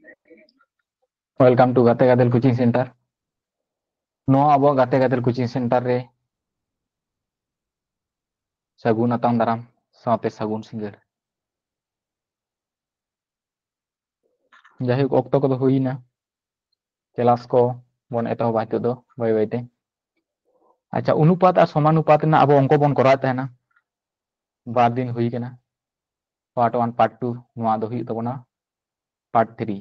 Welcome to गाते गादेल coaching centre. No अब गाते गादेल कोचिंग सेंटर रे सगुन अतंग दाराम साथे सगुन सिंगर जाहिक ऑक्टो को हुईना क्लास को बन एतो बातो दो बाय बायते। अच्छा अनुपात और समानुपात ना अब अंक बन करा तहना बार दिन हुई केना पार्ट 1 पार्ट 2 नोआ दो हुई तबना पार्ट 3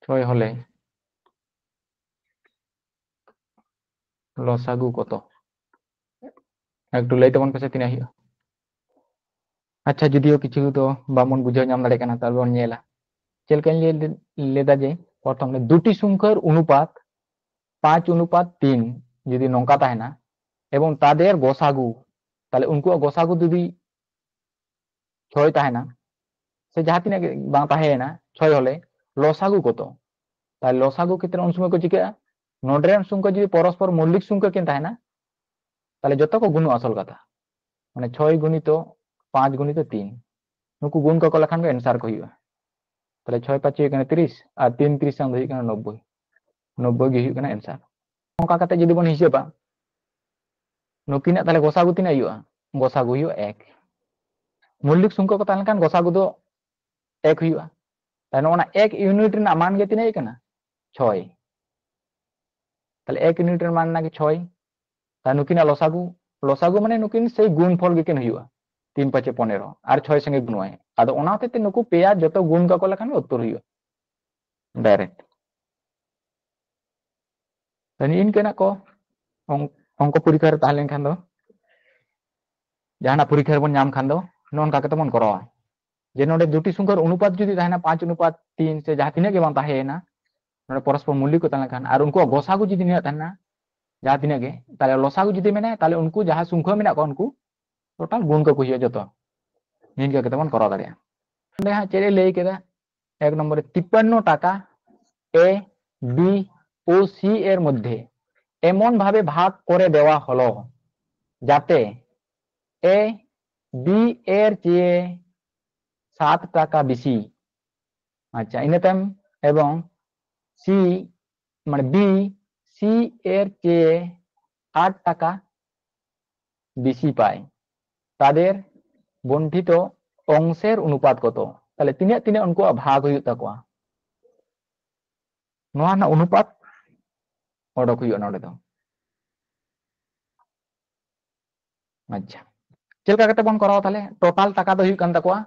छय हले लसागु कत एकटू लई तबन पसे तिना हुई। अच्छा जदियो किछु तो बामन बुझाव नाम दाड़े काना तार बन नेला चेलकान लेदा जे प्रथम दुटी संख्यार अनुपात 5:3 যদি নঙ্কা তাহেনা এবং তাদের গসাগু তাহলে উনকু গসাগু যদি 6 তাহেনা সে যাহা তিনা বাং তাহেনা 6 হলে লসাগু কত তাহলে লসাগু ক্ষেত্রে উন সময় কো চিকা নোডরেন সংখ্যা যদি পরস্পর মৌলিক সংখ্যা কিন তাহেনা তাহলে যত কো গুণ আসল কথা মানে 6 গুণিত 5 গুণিত 3 নুকু গুণ को लेखान को आंसर को हुआ তাহলে 6 5 এখানে 30 আর 3 30 সঙ্গে এখানে 90 90 गे हुआ आंसर नोका काते जदि बन हिसाबा नुकिना ताले गोसागु तिना हुआ गोसागु हुआ 1 मौलिक संख्या को ताहले खान गोसागु दो 1 हुआ ताहले ओना 1 यूनिट रे मान गे तिना कना 6 ताहले 1 यूनिट रे मान ना 6 ताहले नुकिना लसागु लसागु माने नुकिन से गुणफल गे किन हुआ 3 5 15 और 6 संगे गुणवाय आदो ओना होते नुकु पेया जतो गुण को लेखान उत्तर हुआ डायरेक्ट तानी इन केना को अंक परीक्षा रे ताहले खान दो जहाना परीक्षा बन नाम खान दो नोनका कते बन करवा जे नोडे दुटी संख्यार अनुपात जदि ताहेना 5:3 से जहां तिना के बां ताहेना नोडे परस्पर मूल्य को ताहले खान और उनको गोसागु जदि निया ताहेना जहां तिना के ताहले लसागु जदि मेना ताहले उनको जहां संख्या मेना को उनको टोटल गुण को हुआ जतो निनका कते बन करवा दाड़िया नोडे हा चेरे लई केदा एक नंबर 53 টাকা ए बी ও সি এর মধ্যে এমন ভাবে ভাগ করে দেওয়া হলো যাতে ए बी एर চেয়ে 7 টাকা বেশি আচ্ছা ইনেতাম এবং সি মানে বি সি এর চেয়ে 8 টাকা বেশি পায় তাদের বন্ধিত অংশের অনুপাত কত তাহলে তিনে তিনে উनको ভাগ হইতা তাকवा নোয়া না অনুপাত অডক হইও নডে তো আচ্ছা चेलका कते बन कराओ ताहले टोटल टाका दो हुई कान ताकवा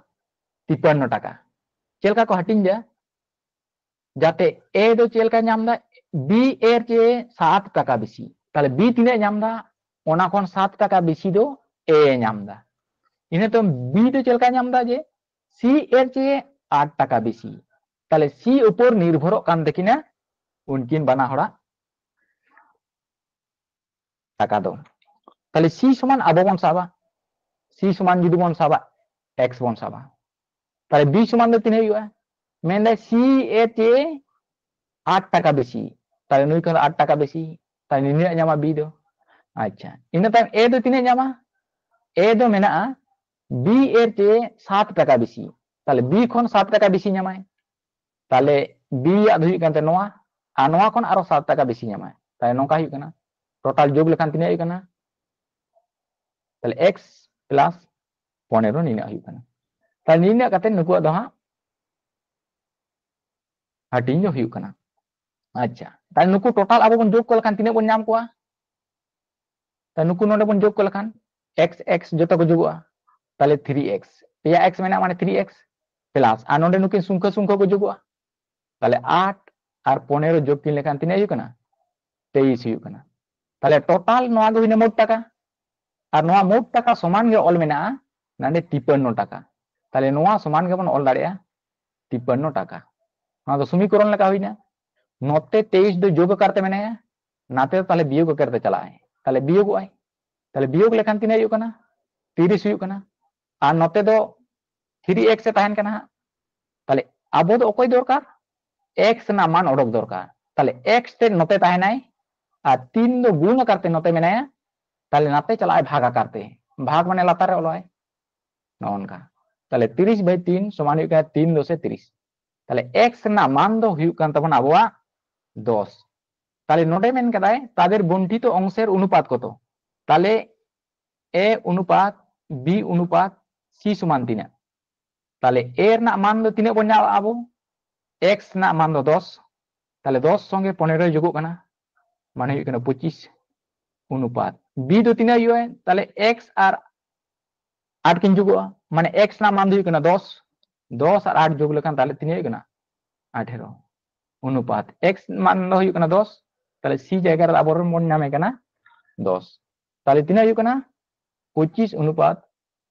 53 টাকা चेलका को हटिन जा जाते ए दो चेलका नामदा बी एर चे 7 টাকা बेसी ताहले बी तिने नामदा ओना कोन 7 টাকা बेसी दो ए नामदा इने तो बी दो चेलका नामदा जे सी एर चे 8 টাকা बेसी ताहले सी ऊपर निर्भर कान देखिना उनकिन बाना हड़ा टाका दो ताहले सी समान आबो बन साबा सी समान जदि बन साबा एक्स बन साबा ताहले बी समान दो तिने हुआ मेनदे सी एर चे 8 টাকা বেশি তাহলে নুই কোন 8 টাকা বেশি তাই নিনে জামা বি দো আচ্ছা ইনা তাই এ দো তিনে জামা এ দো মেনা বি এর চেয়ে 7 টাকা বেশি তাহলে বি কোন 7 টাকা বেশি জামায় তাহলে বি আ ধুই কানতে নোয়া আর নোয়া কোন আরো 7 টাকা বেশি জামায় তাই নকা হুই কানা টোটাল যোগ লেখান তিনে হুই কানা তাহলে x প্লাস 15 নিনা হুই কানা তাই নিনা কাতে নুকু দো हा হাটিং जो হুই কানা अच्छा ताले नुकु टोटल अब बन जोग को लखान तिने बन नाम कोआ ता नुकु नोडे बन जोग को लखान x x जतो को जोगवा ताले 3x या x मेना माने 3x प्लस आ नोडे नुकिन संख्या संख्या को जोगवा ताले 8 और 15 जोग किन लेखान तिने हुई कना 23 हुई कना ताले टोटल नोआ गो हिने मोट टाका और नोआ मोट टाका समान गे ऑल मेना नांडे 53 टाका ताले नोआ समान गे बन ऑल दाड़िया 53 टाका नोआ दो समीकरण लेका हुईना नोते 23 दो जोग करते मैंने नाते ताले वियोग करते चला है ताले वियोग आए ताले वियोग लेखान तिने हुई कना 30 हुई कना और नोते दो 3x से ताहन कना ताले आबो दो ओकोय दरकार x ना मान ओडक दरकार ताले x ते नोते ताहनाय और 3 दो गुण करते नोते मेनाया ताले नाते चलाए भागा करते भाग माने लातार ओलाय नोनका ताले 30/3 समान हुई 3 10 30 ताले x ना मान दो हुई तबन आबोआ 10 ताले नोडे मेन कदाय तादेर बंटित अंशेर अनुपात कत ताले a अनुपात b अनुपात c समान तीना ताले a ना मान दो तीना बन आबो x ना मान दो 10 ताले 10 संगे 15 जुगो कना माने हुई 25 अनुपात b दो तीना हुई ताले x और 8 किन जुगो माने x ना मान दो हुई 10 10 और 8 जुग लेखान ताले तीना हुई 18 अनुपात x मान दो हुई 10 ताले c जगह रे आबो मन नामे 10 ताले तीना हुई 25 अनुपात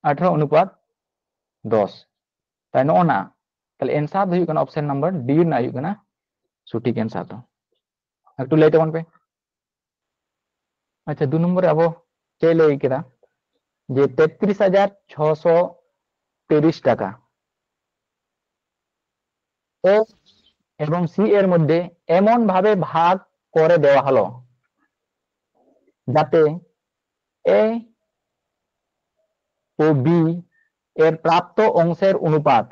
18 अनुपात 10 ताई नोना ताले एंसार हुई ऑप्शन नंबर डी ना हुई सठिक एंसार तो एकटू लई तबन पे अच्छा 2 नंबर अब चे लई केदा जे 33,630 টাকা ও এবং সি এর মধ্যে এমন ভাবে ভাগ করে দেওয়া হলো যাতে এ ও বি এর প্রাপ্ত অংশের অনুপাত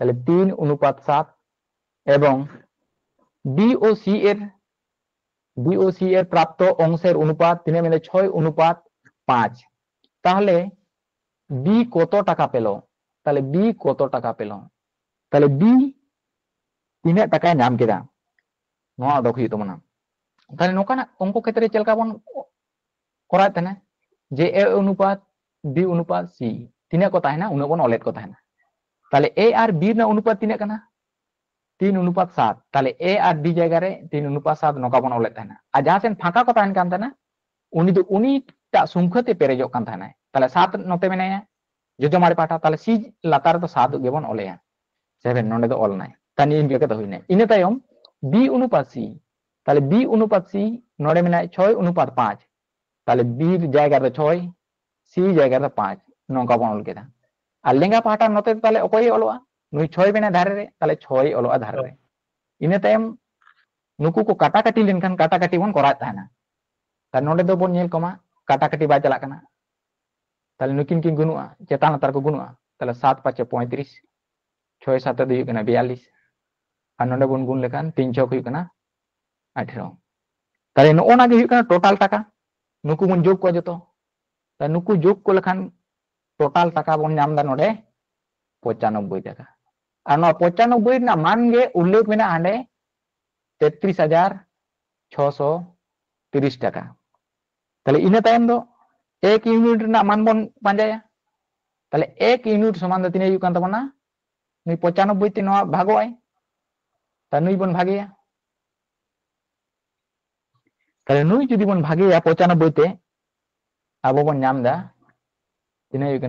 তাহলে 3:7 এবং বি ও সি এর প্রাপ্ত অংশের অনুপাত 3:6:5 তাহলে বি কত টাকা পেল তাহলে বি কত টাকা পেল তাহলে বি তিনে টাকায় নাম কেদা নোয়া দক হুই তমনা তাহলে নকানা অঙ্ক ক্ষেত্রে চেলকা বন করা তেনা যে এ অনুপাত বি অনুপাত সি তিনে কত है ना उन बन ओलेट कत है ना ताले ए और बी ना अनुपात तीना कना 3:7 ताले ए और बी जगह रे 3:7 नोका बन ओलेट है ना आ जहां सेन फाका कत है कान तना उनी तो उनी टा संख्याते पेरेजो कान थाना ताले 7 नोते मेनाया जो मारे पाटा ताले सी लातार तो 7 गेबन ओलेया 7 नोंडे तो ओल नाय तानी इन के तो हुइने इने तायम बी अनुपात सी ताले बी अनुपात सी नोडे मेनाय 6:5 ताले बी जगह रे 6 सी जगह रे 5 नोका बन ओल केदा আর লেঙ্গা পাহাটা নতে তাহলে অকই অলোয়া নুই 6 বেনা ধারে রে তাহলে 6 অলোয়া ধারে রে ইনে তাইম নুকু को কাটাকাটি লেনখান কাটাকাটি বন করা তাহনা তার নডে দো বন নেল কমা কাটাকাটি বাই চালা কানা তাহলে নুকিন কিন গুনুয়া চেতান তার को গুনুয়া তাহলে 7 5 35 6 7 দুই কনা 42 আর নডে বন গুন লেখান 3 6 हुई कना 18 তাহলে নোনা গে हुई कना टोटल টাকা নুকু বন যোগ को जतो তাহলে নুকু যোগ को लेखान टोटल टाका बन नाम दा नोडे 95 टाका और 95 ना मान गे उल्लेख में हांडे 33,630 टाका ताले इने तायम दो 1 यूनिट ना मान बन पांजाया ताले 1 यूनिट समान द तिने युकान तबना नुई 95 ते नोआ भागोय ता नुई बन भागेया ताले नुई जुदी बन भागेया 95 ते आबो बन नाम दा तिने हुई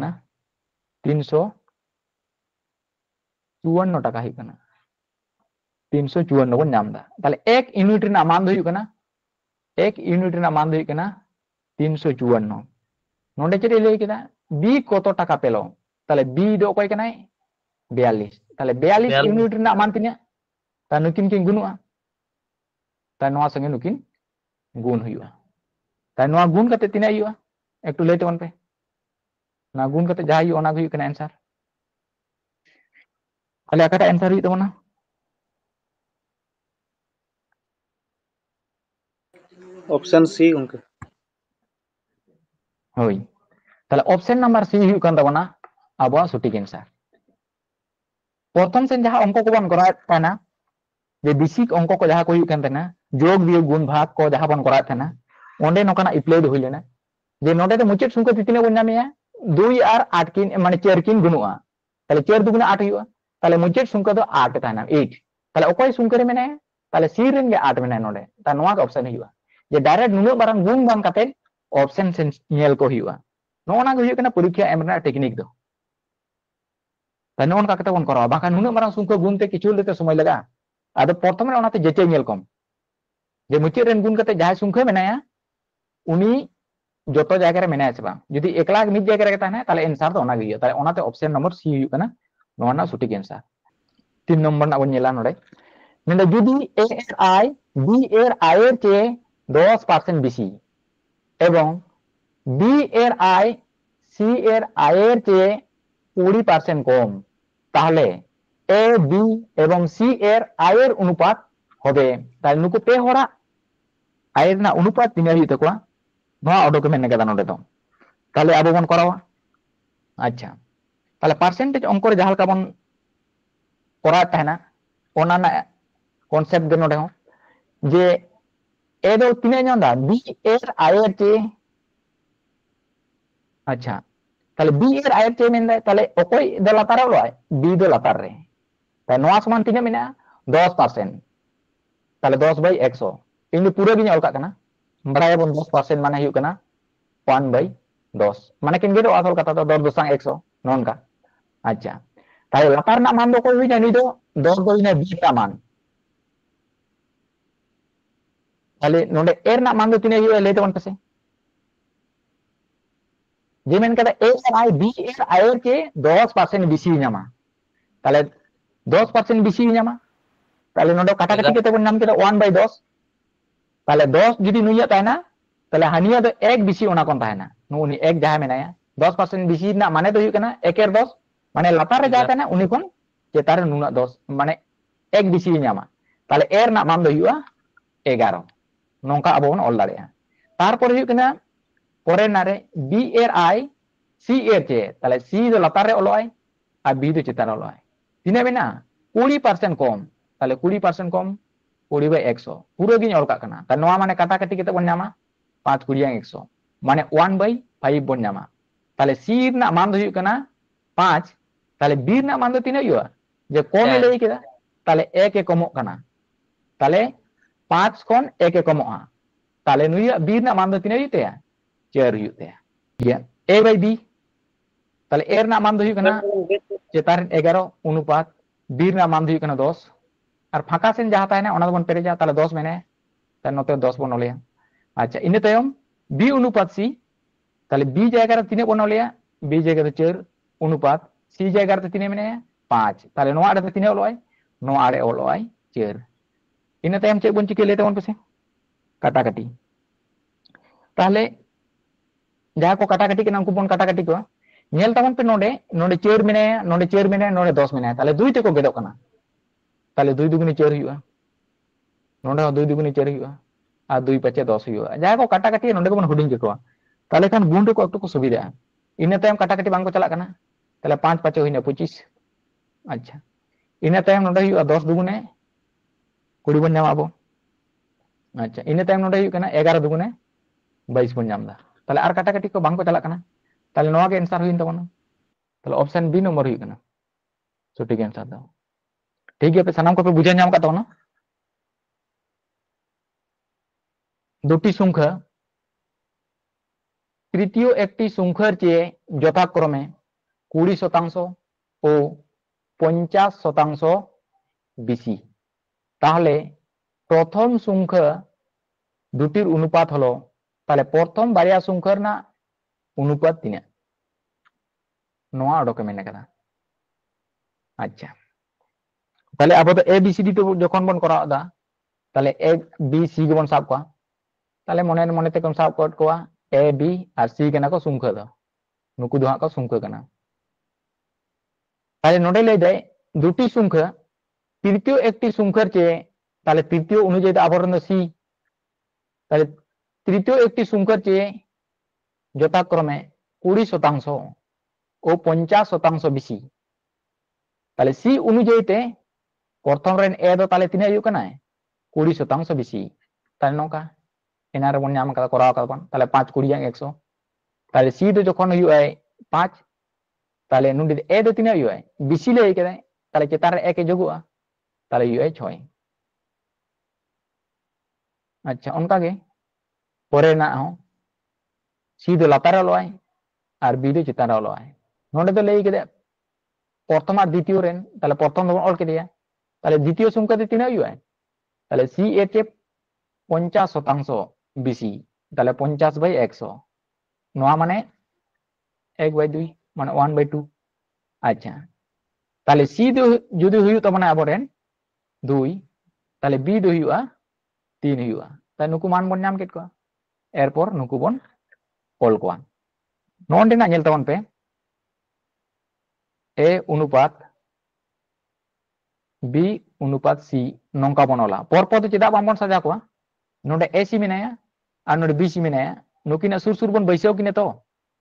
354 टाका हुई 354 बन नाम दा ताले 1 यूनिट ना मान हुई 1 यूनिट ना मान हुई 354 नोंडे चेदे लई केदा बी कत टाका पेलो ताले बी दो कोय कनाय 42 ताले 42 यूनिट ना मान तिना ता नुकिन किन गुनुआ ता नोआ संगे नुकिन गुण हुआ ता नोआ गुण कते तिना हुआ एकटू लई तबन पे ना गुण कते जहां ओना हुई कना आंसर ताले अकाटा आंसर हुई तबना ऑप्शन सी उनके होई ताले ऑप्शन नंबर सी हुई कान तबना आबो सटीक आंसर प्रथम से जहां अंक को बन करा थाना जे बेसिक अंक को जहां को हुई कान थाना जोग वियोग गुण भाग को जहां बन करा थाना ओंडे नोकाना अप्लाई हुई लेना जे नोडे तो मुचेत संख्या तितिने बन नामेया 2 और 8 किन माने 4 किन गुनुआ ताले 4 दुगुना 8 हुआ ताले मुचेत संख्या तो 8 थाना 8 ताले ओकय संख्या रे मेने ताले सी रेन गे 8 मेने नोडे ता नोआ का ऑप्शन हुआ जे डायरेक्ट नुनो बारन गुण बान काते ऑप्शन से नेल को हुआ नोना गे हुआ परीक्षा एमना टेक्निक दो ता नोन का कते बन करा बाका नुनो बारन संख्या गुण ते किछु लेते समय लगा आदो प्रथम रे ओनाते जेचे नेल कम जे मुचेत रेन गुण काते जहां संख्या मेनाया उनी जोतो जगह रे मेना बा जुदी एकला मिड जगह रे ताने ताले आंसर तो ओना गियो ताले ओनाते ऑप्शन नंबर सी हुई कना नोना सटीक आंसर 3 नंबर ना बन नेला नोडे नेंदा जुदी ए एर आई बी एर आई एर चे 10% बेसी एवं बी एर आई सी एर आई एर चे 20% কম, তাহলে এ বি এবং সি এর আয়ের অনুপাত হবে, তাহলে নুকু পে হড়াᱜ আয়ের না অনুপাত তিনাᱹᱜ ᱦᱩᱭᱩᱜ ᱛᱟᱠᱚᱣᱟ ᱱᱚᱣᱟ ᱚᱰᱚᱠ ᱢᱮᱱ ᱠᱟᱫᱟ ᱱᱚᱰᱮ ᱫᱚ। তাহলে ᱟᱵᱚ ᱵᱚᱱ ᱠᱚᱨᱟᱣᱟ। ᱟᱪᱪᱷᱟ, তাহলে পার্সেন্টেজ অঙ্ক রে ᱡᱟᱦᱟᱸ ᱞᱮᱠᱟ ᱵᱚᱱ ᱠᱚᱨᱟᱣ ᱛᱟᱦᱮᱱᱟ ᱚᱱᱟ ᱨᱮᱱᱟᱜ ᱠᱚᱱᱥᱮᱯᱴ ᱜᱮ ᱱᱚᱰᱮ ᱦᱚᱸ যে এ ᱫᱚ ᱛᱤᱱᱟᱹᱜ ᱧᱟᱢ ᱫᱟ বি এর আয়ের চেয়ে। আচ্ছা, তাহলে বি এর আয়ের চেয়ে মেনদাই, তাহলে অকᱚᱭ ᱫᱚ ᱞᱟᱛᱟᱨ ᱨᱮ ᱚᱞᱚᱜᱼᱟᱭ ᱵি ᱫᱚ ᱞᱟᱛᱟর ᱨᱮ, তাই ᱱᱚᱣᱟ সমান ᱛᱤᱱᱟᱹᱜ ᱢᱮᱱᱟᱜᱼᱟ 10%, তাহলে 10/100 ᱤᱧ ᱫᱚ ᱯᱩᱨᱟᱹ ᱜᱤᱧ ᱚᱞ ᱠᱟᱜ ᱠᱟᱱᱟ। ᱵᱟᱲᱟᱭᱟᱵᱚᱱ 10% মানে ᱦᱩᱭᱩᱜ ᱠᱟᱱᱟ 1/10, মানে ᱠᱤᱱ ᱜᱮᱫᱚᱜᱼᱟ ᱟᱥᱚᱞ ᱠᱟᱛᱷᱟ ᱫᱚ 10/100 ᱱᱚᱝᱠᱟ। আচ্ছা, তাহলে লাতার ᱨᱮᱱᱟᱜ মান ᱫᱚ ᱚᱠᱚᱭ ᱦᱩᱭᱱᱟ ᱱᱩᱭ ᱫᱚ 10 ᱫᱚ ᱦᱩᱭᱱᱟ বি ᱨᱮᱱᱟᱜ মান, তাহলে ᱱᱚᱰᱮ এ ᱨᱮᱱᱟᱜ মান ᱫᱚ ᱛᱤᱱᱟᱹᱜ ᱦᱩᱭᱩᱜᱼᱟ ᱞᱟᱹᱭ ᱛᱟᱵᱚᱱ ᱯᱮᱥᱮ। যে মেন কাদা এ এর আয় বি এর আয়ের চেয়ে 10% বেশি ñama, তাহলে 10% বেশি ñama, তাহলে নডে কাটাকাটি কত বন নাম কেদা 1/10, তাহলে 10 যদি নুইয়া তাহনা তাহলে হানিয়া দো 1 বেশি ওনা কোন তাহনা নুনি 1 যাহা মেনায়া 10% বেশি না মানে তো হুই কানা 1 এর 10 মানে লাতার রে যা তাহনা উনি কোন চেতার নুনা 10 মানে 1 বেশি ñama, তাহলে এর না মান দো হুইয়া 11 নংকা আবো বন অল দাড়েয়া। তারপরে হুই কানা পরে নারে বি এর আই সি এর চেয়ে, তাহলে সি দো লাতার রে অলোয় আর বি দো চেতার অলোয় তিনা মেনা 20% কম, তাহলে 20% কম 20/100 পুরো গিñ অল কাক কানা, তাহলে নোয়া মানে কাটাকাটি কেতে বন ñama 5/100 মানে 1/5 বন ñama, তাহলে সি রনা মান দো হুই কানা 5, তাহলে বি রনা মান দো তিনা হুইয়া যে কম এ লই কেদা, তাহলে 1 এ কমক কানা, তাহলে 5 খন 1 এ কমোগᱼᱟ, তাহলে নুইয়া বি রনা মান দো তিনা হুই তায়া 4 হুই তায়া। ঠিক এ/বি, তাহলে এর না মান দো হুই কানা চেতার 11 অনুপাত বি রনা মান দো হুই কানা 10 আর ফাঁকা সেন যাহা তাহনা ওনা বন পেরেজা, তাহলে 10 মেনে তাহলে নতে 10 বন অলিয়া। আচ্ছা, ইনে তায়ম বি অনুপাত সি, তাহলে বি জায়গা রে তিনে বন অলিয়া বি জায়গা তে 4 অনুপাত সি জায়গা তে তিনে মেনে 5, তাহলে নোয়া আড়ে তিনে অলয় নোয়া আড়ে অলয় 4। ইনে তায়ম চেক বন চিকে লেতে বন পেছে কাটাকাটি, তাহলে যাহা কো কাটাকাটি কেনা উনকু বন কাটাকাটি को ñel tabon pe node node 4 menaya node 4 menaya node 10 menaya, তাহলে 2 তে কো গেদক কানা, তাহলে 2 দুগুনি 4 হুইয়া নডে 2 দুগুনি 4 হুইয়া আর 2 5 10 হুইয়া, যাহা को কাটাকাটি নডে को বन हुडिंग के को, তাহলে খান গুণ রে को একটু को সুবিধা। ইনে তায়ম কাটাকাটি বাং को চালাক কানা, তাহলে 5 5 হইনা 25। আচ্ছা, ইনে তায়ম নডে হুইয়া 10 দুগুনে 20 বন ñama আবো। আচ্ছা, ইনে তায়ম নডে হুই কানা 11 দুগুনে 22 বন ñam দা, তাহলে আর কাটাকাটি को বাং को চালাক কানা, তাহলে নোয়া কে आंसर हुइन तबना, তাহলে অপশন বি নম্বর হুই কানা সঠিক आंसर দাও। ঠিক আছে, সানাম को पे বুঝা ñam का तबना। দুটি সংখ্যা তৃতীয় একটি সংখ্যার চেয়ে যথাক্রমে 20% ও 50% বেশি, তাহলে প্রথম সংখ্যা দুটির অনুপাত হলো, তাহলে প্রথম বারিয়া সংখ্যার না অনুপাত তিনা নোয়া অডকে মেনে কাদা। আচ্ছা, তাহলে আবো তো এ বি সি ডি তো যখন বন করা দা, তাহলে এ বি সি গবন সাব কোয়া, তাহলে মনে মনে তে কোন সাব কোড কোয়া এ বি আর সি কেনা को সংখ্যা দো নুকু দো হাঁ को সংখ্যা কানা। তাহলে নোডে লই দেয় দুটি সংখ্যা তৃতীয় একটি সংখ্যার চেয়ে, তাহলে তৃতীয় অনুযায়ী তো আবরণ সি, তাহলে তৃতীয় একটি সংখ্যার চেয়ে যথাক্রমে 20% ও 50% বেশি, তাহলে সি অনুযায়ীতে প্রথম রেন এ দো তাহলে তিনা হুই কানা 20% বেশি, তাহলে নৌকা এনারে বন ñam কাদা করাও কাদা বন, তাহলে 5 20/100, তাহলে সি দো যখন হুই 5, তাহলে নুডি এ দো তিনা হুই বেশি লই কেদা, তাহলে চেতার 1 এ যোগুआ, তাহলে হুই 6। আচ্ছা, অনকা গে পরে না হো সি দো লাতার অলয় আর বি দো চেতার অলয়, নোডে তো লই কেদা প্রথম আর দ্বিতীয় রেন, তাহলে প্রথম দো অল কেদিয়া, তাহলে দ্বিতীয় সংখ্যা তে তিনা হুই, তাহলে সি এর চেয়ে 50% বেশি, তাহলে 50/100 নোয়া মানে 1/2 মানে 1/2। আচ্ছা, তাহলে সি দো যদি হুই তো মানে আবরেন 2, তাহলে বি দো হুইয়া 3 হুইয়া, তাই নুকু মান বন ñam কেট কোয়া, এরপর নুকু বন অল কোয়া। নন্ডে না ñel tabon pe A অনুপাত B অনুপাত C নংকা বন অলা পরপর তো চেদা বামবন সাজা কোয়া নোডে AC মেনায়া আর নোডে BC মেনায়া নুকিনা সুর সুর বন বৈসাও কিনে তো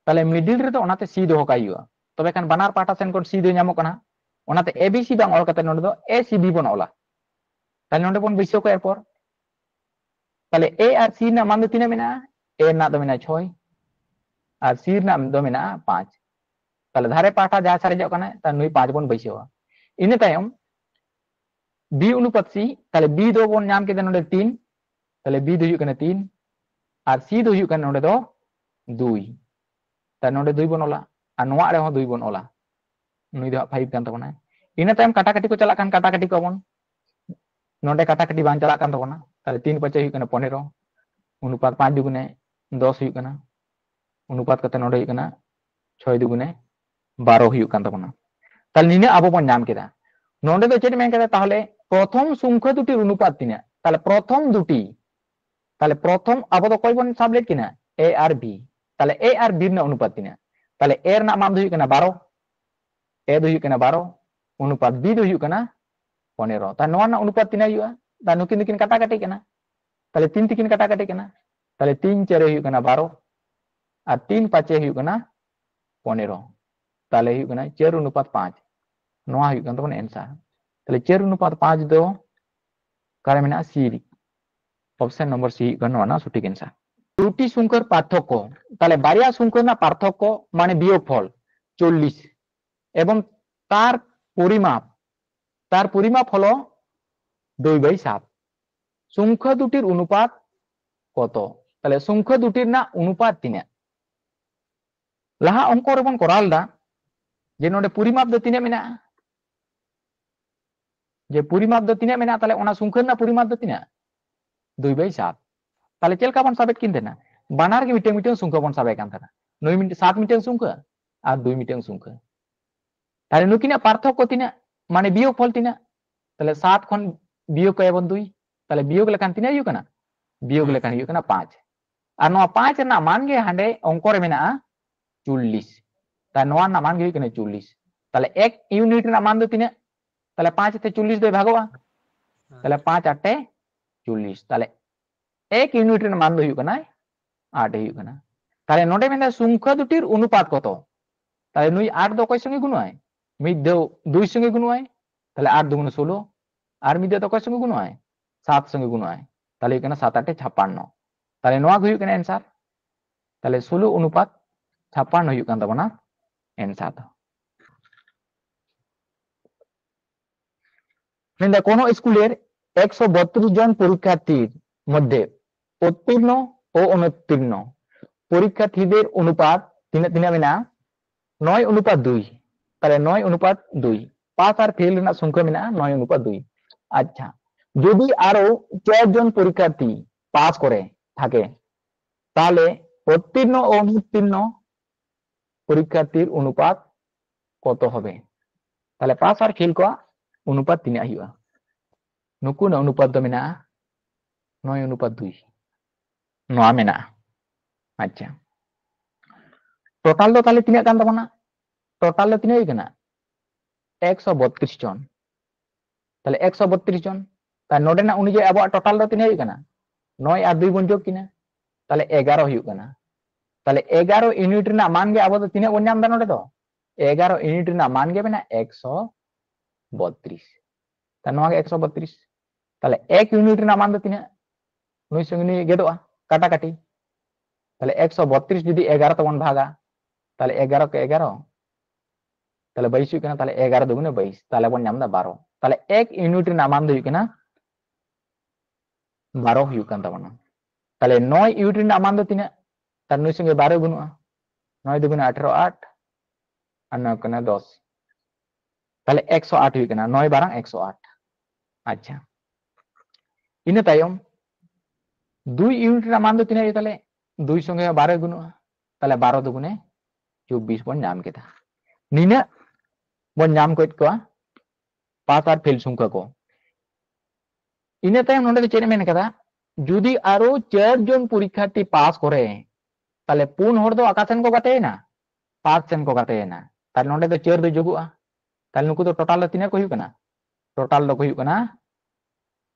তাহলে মিডিল রে তো ওনাতে C দোহ কাইয়া তবে কান বানার পাটা সেন কোন C দো ᱧᱟᱢᱚᱜ ᱠᱟᱱᱟ ওনাতে ABC বাং অল কাতে নোডে দো ACB বন অলা তাহলে নোডে বন বৈসাও কো এরপর তাহলে A আর C না মান দো তিনা মেনা A না দো মেনা 6 আর C না দো মেনা 5 তাহলে ধারে পাটা যা সারে যাও কানা তা নুই 5 বন বৈসাও ইনে তায়ম B অনুপাত C তাহলে B দো বন ᱧᱟᱢ কেদে নোডে 3 তাহলে B দো হুᱭᱩᱜ ᱠᱟᱱᱟ 3 আর C দো হুᱭᱩᱜ ᱠᱟᱱᱟ নোডে দো 2 তাহলে নোডে 2 বন অলা আর নোয়া রে হো 2 বন অলা নুই দো 5 কান তাবona ইনে তায়ম কাটাকাটি কো চালাক কান কাটাকাটি কো বন নোডে কাটাকাটি বাং চালাক কান তাবona তাহলে 3 5 হুᱭᱩᱜ ᱠᱟᱱᱟ 15 অনুপাত 5 দুগুণে 10 হুᱭᱩᱜ ᱠᱟᱱᱟ অনুপাত কত নোডে হুᱭᱩᱜ ᱠᱟᱱᱟ 6 দুগুণে 12 হুᱭᱩᱜ ᱠᱟᱱ তাবona তাহলে নিনে আবো বন ᱧᱟᱢ কেদা নোডে দো চেট মেন কেদা তাহলে প্রথম সংখ্যা দুটির অনুপাত তিনা তাহলে প্রথম দুটি তাহলে প্রথম আবো তো কয় বন সাবলেট কিনা A আর B তাহলে A আর B এর অনুপাত তিনা তাহলে A এর নাম দো হুᱭᱩᱜ ᱠᱟᱱᱟ 12 A দো হুᱭᱩᱜ ᱠᱟᱱᱟ 12 অনুপাত B দো হুᱭᱩᱜ ᱠᱟᱱᱟ 15 তাহলে নোয়া না অনুপাত তিনা হুᱭᱩᱜᱼᱟ তাহলে নুকিন নুকিন কাটাকাটি কেনা তাহলে 3 তিকিন কাটাকাটি কেনা তাহলে 3 4 হুᱭᱩᱜ ᱠᱟᱱᱟ 12 আর 3 5 হুᱭᱩᱜ ᱠᱟᱱᱟ 15 তাহলে হুᱭᱩᱜ ᱠᱟᱱᱟ 4 অনুপাত 5 নোয়া হুᱭᱩᱜ ᱠᱟᱱ ᱛᱟᱵᱚᱱ एंसर তাহলে 4 অনুপাত 5 দো কারে মেনা C অপশন নম্বর C হুᱭᱩᱜ ᱠᱟᱱᱟ না সঠিক एंसर দুটি সংখ্যার পার্থক্য তাহলে বারিয়া সংখ্যার না পার্থক্য মানে বিয়োগফল 40 এবং তার পরিমাপ হলো 2/7 সংখ্যা দুটির অনুপাত কত তাহলে সংখ্যা দুটির না অনুপাত তিনা লাহা অঙ্ক রেবন করালদা যে নোডে পরিমাপ দো তিনা মেনা যে পরিমাপ দো তিনা মেনা তাহলে ওনা সংখ্যার না পরিমাপ দো তিনা 2/7 তাহলে চেলকা বন সাবেত কিনতে না বানার গে মিটেং মিটেং সংখ্যা বন সাবে কান থানা 9 মিনিট 7 মিটেং সংখ্যা আর 2 মিটেং সংখ্যা তাহলে নুকিনা পার্থক্য তিনা মানে বিয়োগফল তিনা তাহলে 7 খন বিয়োগ কয় বন 2 তাহলে বিয়োগ লেখান তিনা হুᱭᱩᱜ ᱠᱟᱱᱟ বিয়োগ লেখান হুᱭᱩᱜ ᱠᱟᱱᱟ 5 আর নোয়া 5 এর না মান গে হান্ডে অঙ্ক রে মেনা 40 তাহলে নোয়া না মান গে হুᱭᱩᱜ ᱠᱟᱱᱟ 40 তাহলে 1 ইউনিট না মান দো তিনা তাহলে 5 তে 40 দে ভাগবা তাহলে 5 8 40 তাহলে 1 ইউনিট এর মান দো হুᱭᱩᱜ ᱠᱟᱱᱟ 8 হুᱭᱩᱜ ᱠᱟᱱᱟ তাহলে নোডে মেনা সংখ্যা দুটির অনুপাত কত তাহলে নুই 8 দো কয় সঙ্গে গুণ হয় মিদ দো 2 সঙ্গে গুণ হয় তাহলে 8 দুগুণে 16 আর মিদ দো কয় সঙ্গে গুণ হয় 7 সঙ্গে গুণ হয় তাহলে এখানে 7 8 56 তাহলে নোয়া হুᱭᱩᱜ ᱠᱟᱱᱟ एंसर তাহলে 16 অনুপাত 56 হুᱭᱩᱜ ᱠᱟᱱ ᱛᱟᱵᱚᱱᱟ एंसर ᱫᱚ মেন্দা কোন স্কুলের 132 জন পরীক্ষার্থীর মধ্যে উত্তীর্ণ ও অনুত্তীর্ণ পরীক্ষার্থীদের অনুপাত তিনা তিনা মেনা 9 অনুপাত 2 তাহলে 9 অনুপাত 2 পাস আর ফেল না সংখ্যা মেনা 9 অনুপাত 2 আচ্ছা যদি আরো 4 জন পরীক্ষার্থী পাস করে থাকে তাহলে উত্তীর্ণ ও অনুত্তীর্ণ পরীক্ষার্থীর অনুপাত কত হবে তাহলে পাস আর ফেল কো অনুপাত তিনা হুᱭᱩᱜᱼᱟ নুকু না অনুপাত দো মেনা 9 অনুপাত 2 নোয়া মেনা আচ্ছা টোটাল দো তাহলে তিনা কান তাবনা টোটাল দো তিনা হুᱭᱩᱜ ᱠᱟᱱᱟ 132 জন তাহলে 132 জন তার নোডে না অনুযায়ী আবো টোটাল দো তিনা হুᱭᱩᱜ ᱠᱟᱱᱟ 9 আর 2 বন যোগ কিনা তাহলে 11 হুᱭᱩᱜ ᱠᱟᱱᱟ তাহলে 11 ইউনিট না মান গে আবো তো তিনা বন ᱧᱟᱢ ᱫᱟ নোডে দো 11 ইউনিট না মান গে মেনা 132 তা নোয়া গে 132 তাহলে 1 ইউনিট না মান দো তিনা নুই সঙ্গে নি গেদোয়া কাটাকাটি তাহলে 132 যদি 11 তবন ভাগা তাহলে 11 কে 11 তাহলে 22 হুᱭᱩᱜ ᱠᱟᱱᱟ তাহলে 11 দুগুণে 22 তাহলে বন ᱧᱟᱢ ᱫᱟ 12 তাহলে 1 ইউনিট না মান দো হুᱭᱩᱜ ᱠᱟᱱᱟ 12 হুᱭᱩᱜ ᱠᱟᱱ তাবনা তাহলে 9 ইউনিট না মান দো তিনা তার নুই সঙ্গে 12 গুণুয়া 9 দুগুণে 18 8 আর 9 কনা 10 তাহলে 108 হুᱭᱩᱜ ᱠᱟᱱᱟ 9 বারাং 108 আচ্ছা ইনা তায়ম 2 ইউনিট না মান দো তিনা তাহলে 2 সঙ্গে 12 গুণুয়া তাহলে 12 দুগুণে 24 বন ᱧᱟᱢ কেদা নিনা বন ᱧাম কইত কো পাস আর ফেল সংখ্যা কো ইনা তায়ম নোডে চেনে মেন কেদা যদি আরো 4 জন পরীক্ষার্থী পাস করে তাহলে পুন হর দো আকাশন কো কাটে না 5 সেন কো কাটে না তাহলে নোডে তো 4 দো যোগুয়া ताले नुकु तो टोटल ᱫᱚ ᱛᱤᱱᱟᱹᱜ ᱠᱚ ᱦᱩᱭᱩᱜ ᱠᱟᱱᱟ टोटल ᱫᱚ ᱠᱚ ᱦᱩᱭᱩᱜ ᱠᱟᱱᱟ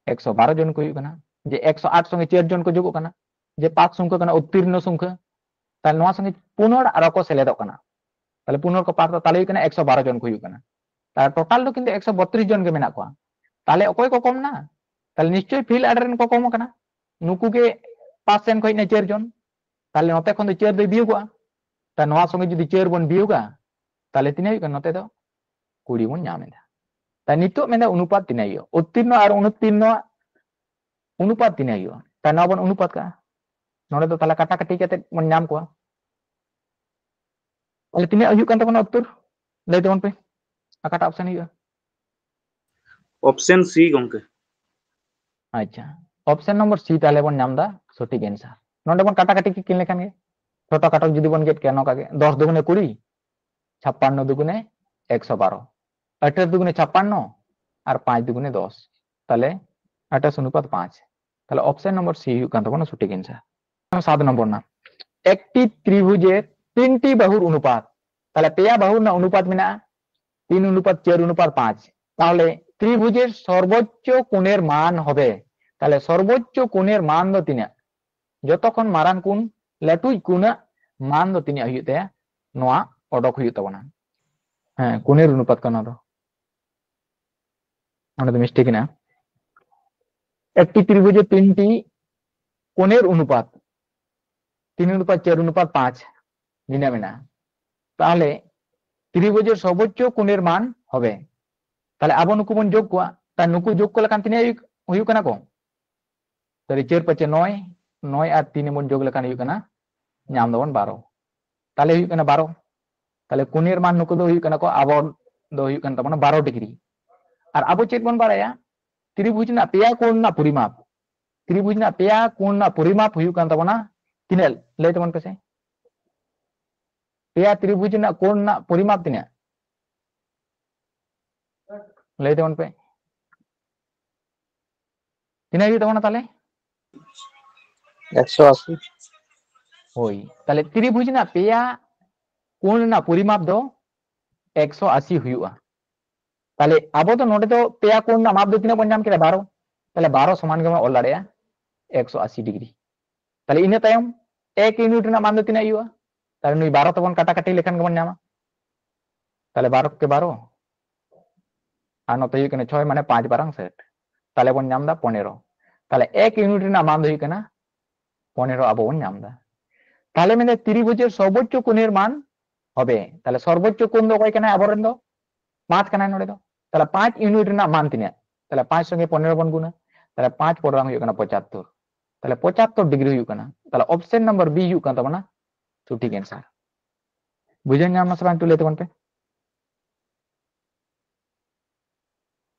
112 জন को ᱦᱩᱭᱩᱜ ᱠᱟᱱᱟ जे 108 संगे 4 জন को जोगो कना जे 5 संख्या कना उत्तीर्ण संख्या ताले नोआ संगे पुनर आरो को सेलेदो कना ताले पुनर को पार ताले कना 112 जन को हुई कना ताले टोटल दो किंतु 132 जन के मेना को ताले अकोय को कम ना ताले निश्चय फिल आडरन को कम कना नुकु के 5 सेन खोइ ने 4 जन ताले नोते खन दो 4 दो बियो को ता नोआ संगे जदि 4 बन बियोगा ताले तिना हुई कना नोते दो 20 बन ᱧᱟᱢᱮᱫᱟ ता नितो मेना अनुपात तिना हुई उत्तीर्ण और अनुत्तीर्ण अनुपात तिना हुई ता नोआ बन अनुपात का नोडे दो ताला काटा काटी कते मन ᱧᱟᱢ को ताले तिना हुई कन तबन उत्तर लay तबन पे अकाटा ऑप्शन हुई ऑप्शन सी गंके अच्छा ऑप्शन नंबर सी ताले बन नाम दा सटीक आंसर नोडे बन काटा काटी किन लेखान गे छोटा काटा जुदी बन गेट के नोका गे 10 दुगुने 20 56 दुगुने 112 18 दुगुने 56 और 5 दुगुने 10 ताले 28 अनुपात 5 ताले ऑप्शन नंबर सी हुई कान तबन सटीक आंसर 7 नंबर ना एकटी त्रिभुजे तीनटी बाहुर अनुपात ताले पेया बाहुर ना अनुपात मेना 3 अनुपात 4 अनुपात 5 ताहले त्रिभुजेर सर्वोच्च कोणेर मान होबे ताहले सर्वोच्च कोणेर मान दो तिना जतखन मारांग कोण लाटुई कोणा मान दो तिना हुई तया नोआ ओडक हुई तबना हां कोणेर अनुपात कना दो ओना दो मिस्टेक ना एकटी त्रिभुजे तीनटी कोणेर अनुपात 3 अनुपात 4 अनुपात 5 निना मेना ताहले त्रिभुजेर सर्वोच्च कोणेर मान होबे ताले आबो नुकु बन जोग कोआ ता नुकु जोग को लकान तिने हुई कना को ताले 4 5 9 9 और 3 बन जोग लकान हुई कना ᱧᱟᱢ दबन 12 ताले हुई कना 12 ताले कोणेर मान नुकु दो हुई कना को आबो दो हुई कन तबन 12 डिग्री और आबो चेक बन बाराया त्रिभुज ना पेया कोण ना परिमाप त्रिभुज ना पेया कोण ना परिमाप हुई कन तबना तिने ले तबन पेसे पेया त्रिभुज ना कोण ना परिमाप तिने लay तबन पे तिना हुई तबना ताले 180 होई ताले त्रिभुज ना पेया कोण ना परिमाप दो 180 हुआ ताले आबो तो नोडे तो पेया कोण ना माप दो तिना बन नाम के 12 ताले 12 समान के ऑल दाड़ेया 180 डिग्री ताले इने तायम 1 यूनिट ना मान दो तिना हुआ ताले नुई 12 तबन काटा काटी लेखान के बन नामा ताले 12 के 12 और नोते हुई कना 6 माने 5 बारंग सेट ताले बन नाम दा 15 ताले 1 यूनिट ना मान दो हुई कना 15 आबो बन नाम दा ताले मेने त्रिभुजेर सर्वोच्च कोणेर मान होबे ताले सर्वोच्च कोण दो कय कना आबोरेन दो 5 कना नोडे दो ताले 5 यूनिट ना मान तिने ताले 5 संगे 15 बन गुना ताले 5 पोडरांग हुई कना 75 ताले 75 डिग्री हुई कना ताले ऑप्शन नंबर बी हुई कना तबना सटीक आंसर बुझेन नाम मसरा टू लेते बन पे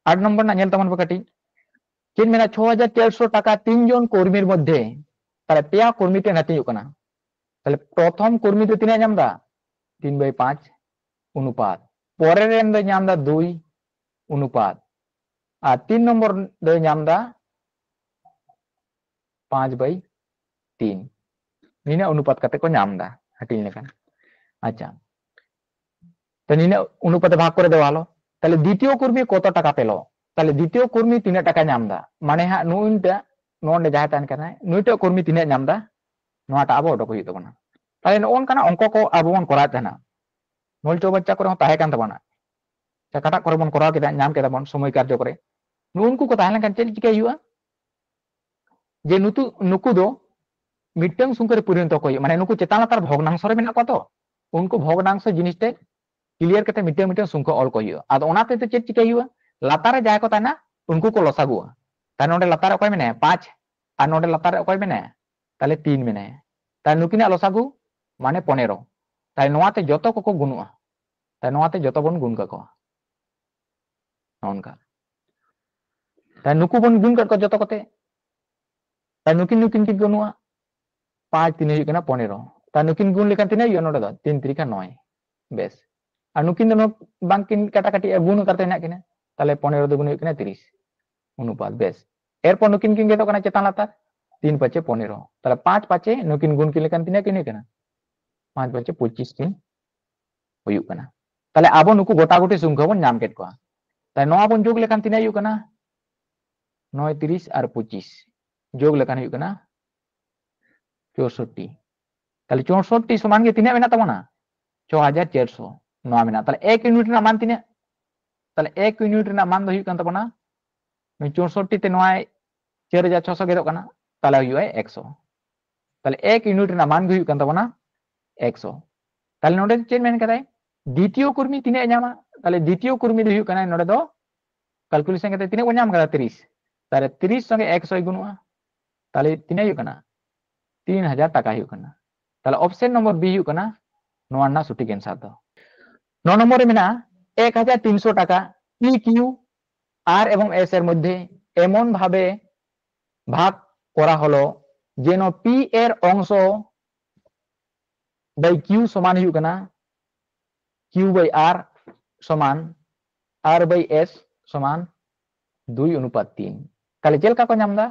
8 नंबर ना नेल तबन बकटी किन मेना 6400 टाका 3 जन कर्मीर मध्य ताले पेया कर्मी ते नाते हुई कना ताले प्रथम कर्मी तो तिना नाम दा 3/5 अनुपात परे रेन दो नाम दा 2 अनुपात और 3 नंबर दो नाम दा 5/3 निना अनुपात कते को नाम दा हटिल लेखान अच्छा तो निना अनुपात भाग करे दो हालो ताले द्वितीय कर्मी कत टाका पेलो ताले द्वितीय कर्मी 3 टाका नाम दा माने हा नुइनटा नोंडे जहां तान करना नुइटा कर्मी 3 नाम दा नोटा आबो ओडक हुई तबना ताले नोन कना अंक को आबो बन करा थाना मोल चौबच्चा करे ताहे कान तबना चकाटा करे बन करा केदा नाम केदा बन समय कार्य करे नुनकु को ताहे लेखान चेल चिकाय हुआ जे नुकु दो मिटंग संख्या परिणत को माने नुकु चेतान लातार भग्नांश रे मेना को तो उनको भग्नांश जिनिसटे क्लियर करते मिटंग मिटंग संख्या ऑल को हुआ आद ओनाते तो चेक चिकाय हुआ लातार रे जाय को ताना उनको को लसागुआ ता नोडे लातार अकय मेने 5 और नोडे लातार अकय मेने ताले 3 मेने ता नुकिना लसागु माने 15 ताई नोआते जतो को गुनुआ ताई नोआते जतो बन गुण का नोनका ताई नुकु बन गुण का जतो कोते ताई नुकिन की गुनुआ 5 3 हुई कना 15 ताई नुकिन गुण लेखान तिना हुई नोडे दो 3 3 का 9 बेस और नुकिन दो बांकिन काटा काटी गुण करते ना किना ताले 15 दो गुण हुई कना 30 अनुपात बेस एरपर नुकिन किन गेतो कना चेतान लातार 3 5 15 ताले 5 5 नुकिन गुण की लेखान तिना किने कना 5 5 25 दिन हुई कना তাহলে আবো নুকু গোটা গোটি সংখ্যা বন নাম কেট কোয়া তাই নয়া বন যোগ लेखान তিনা হুᱭᱩᱜ ᱠᱟᱱᱟ 9 30 আর 25 যোগ लेखान হুᱭᱩᱜ ᱠᱟᱱᱟ 64 তাহলে 64 সমান কে তিনা মেনা তাবনা 6400 নয়া মেনা তাহলে 1 ইউনিট না মান তিনা তাহলে 1 ইউনিট না মান দ হুᱭᱩᱜ ᱠᱟᱱ তাবনা 64 তে নয় 4600 গেদᱚᱜ ᱠᱟᱱᱟ তাহলে হুᱭᱩᱜᱼᱟ 100 তাহলে 1 ইউনিট না মান ᱜᱮ হুᱭᱩᱜ ᱠᱟᱱ ᱛᱟᱵᱚᱱᱟ 100 তাহলে নোডে চেন মেন কাদাই দ্বিতীয় কর্মী তিনে ᱧᱟᱢᱟ তাহলে দ্বিতীয় কর্মী ᱫᱚ ᱦᱩᱭᱩᱜ ᱠᱟᱱᱟ নোডে ᱫᱚ ক্যালকুলেশন কাতে তিনে ᱵᱚᱱ ᱧᱟᱢ ᱠᱟᱫᱟ 30 তাহলে 30 সঙ্গে 100 গুণুᱜᱼᱟ তাহলে তিনে ᱦᱩᱭᱩᱜ ᱠᱟᱱᱟ 3000 টাকা ᱦᱩᱭᱩᱜ ᱠᱟᱱᱟ তাহলে অপশন নম্বর বি ᱦᱩᱭᱩᱜ ᱠᱟᱱᱟ নোয়া ᱨᱮᱱᱟᱜ সঠিক অ্যানসার ᱫᱚ 9 নম্বরে মেনা 1300 টাকা পি কিউ আর এবং এস এর মধ্যে এমন ভাবে ভাগ করা হলো যেন পি এর অংশ বাই কিউ সমান হুᱭᱩᱜ ᱠᱟᱱᱟ কিউ বাই আর সমান আর বাই এস সমান 2:3 তাহলে জেল কা কো নাম দা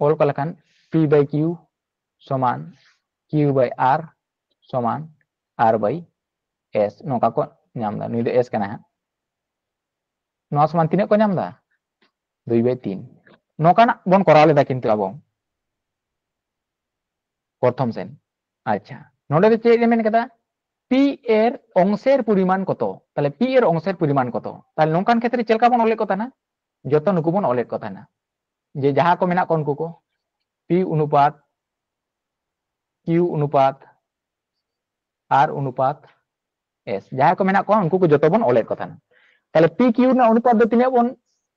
অল কা লেখান পি বাই কিউ সমান কিউ বাই আর সমান আর বাই এস নকা কো নাম দা নুই দো এস কানা নো সমান তিনে কো নাম দা 2/3 নকানা বন করা লেদা কিন্তু আবো প্রথম সেন আচ্ছা নোডে তে চেয়ে মেন কাদা পি এর অংশের পরিমাণ কত তাহলে পি এর অংশের পরিমাণ কত তাহলে নৌকান ক্ষেত্রে চেলকা বন অলেক কথা না যত নুকু বন অলেক কথা না যে যাহা কো মেনা কোন কুকো পি অনুপাত কিউ অনুপাত আর অনুপাত এস যাহা কো মেনা কোন উনকু কো যত বন অলেক কথা না তাহলে পি কিউ না অনুপাত দ তিনে বন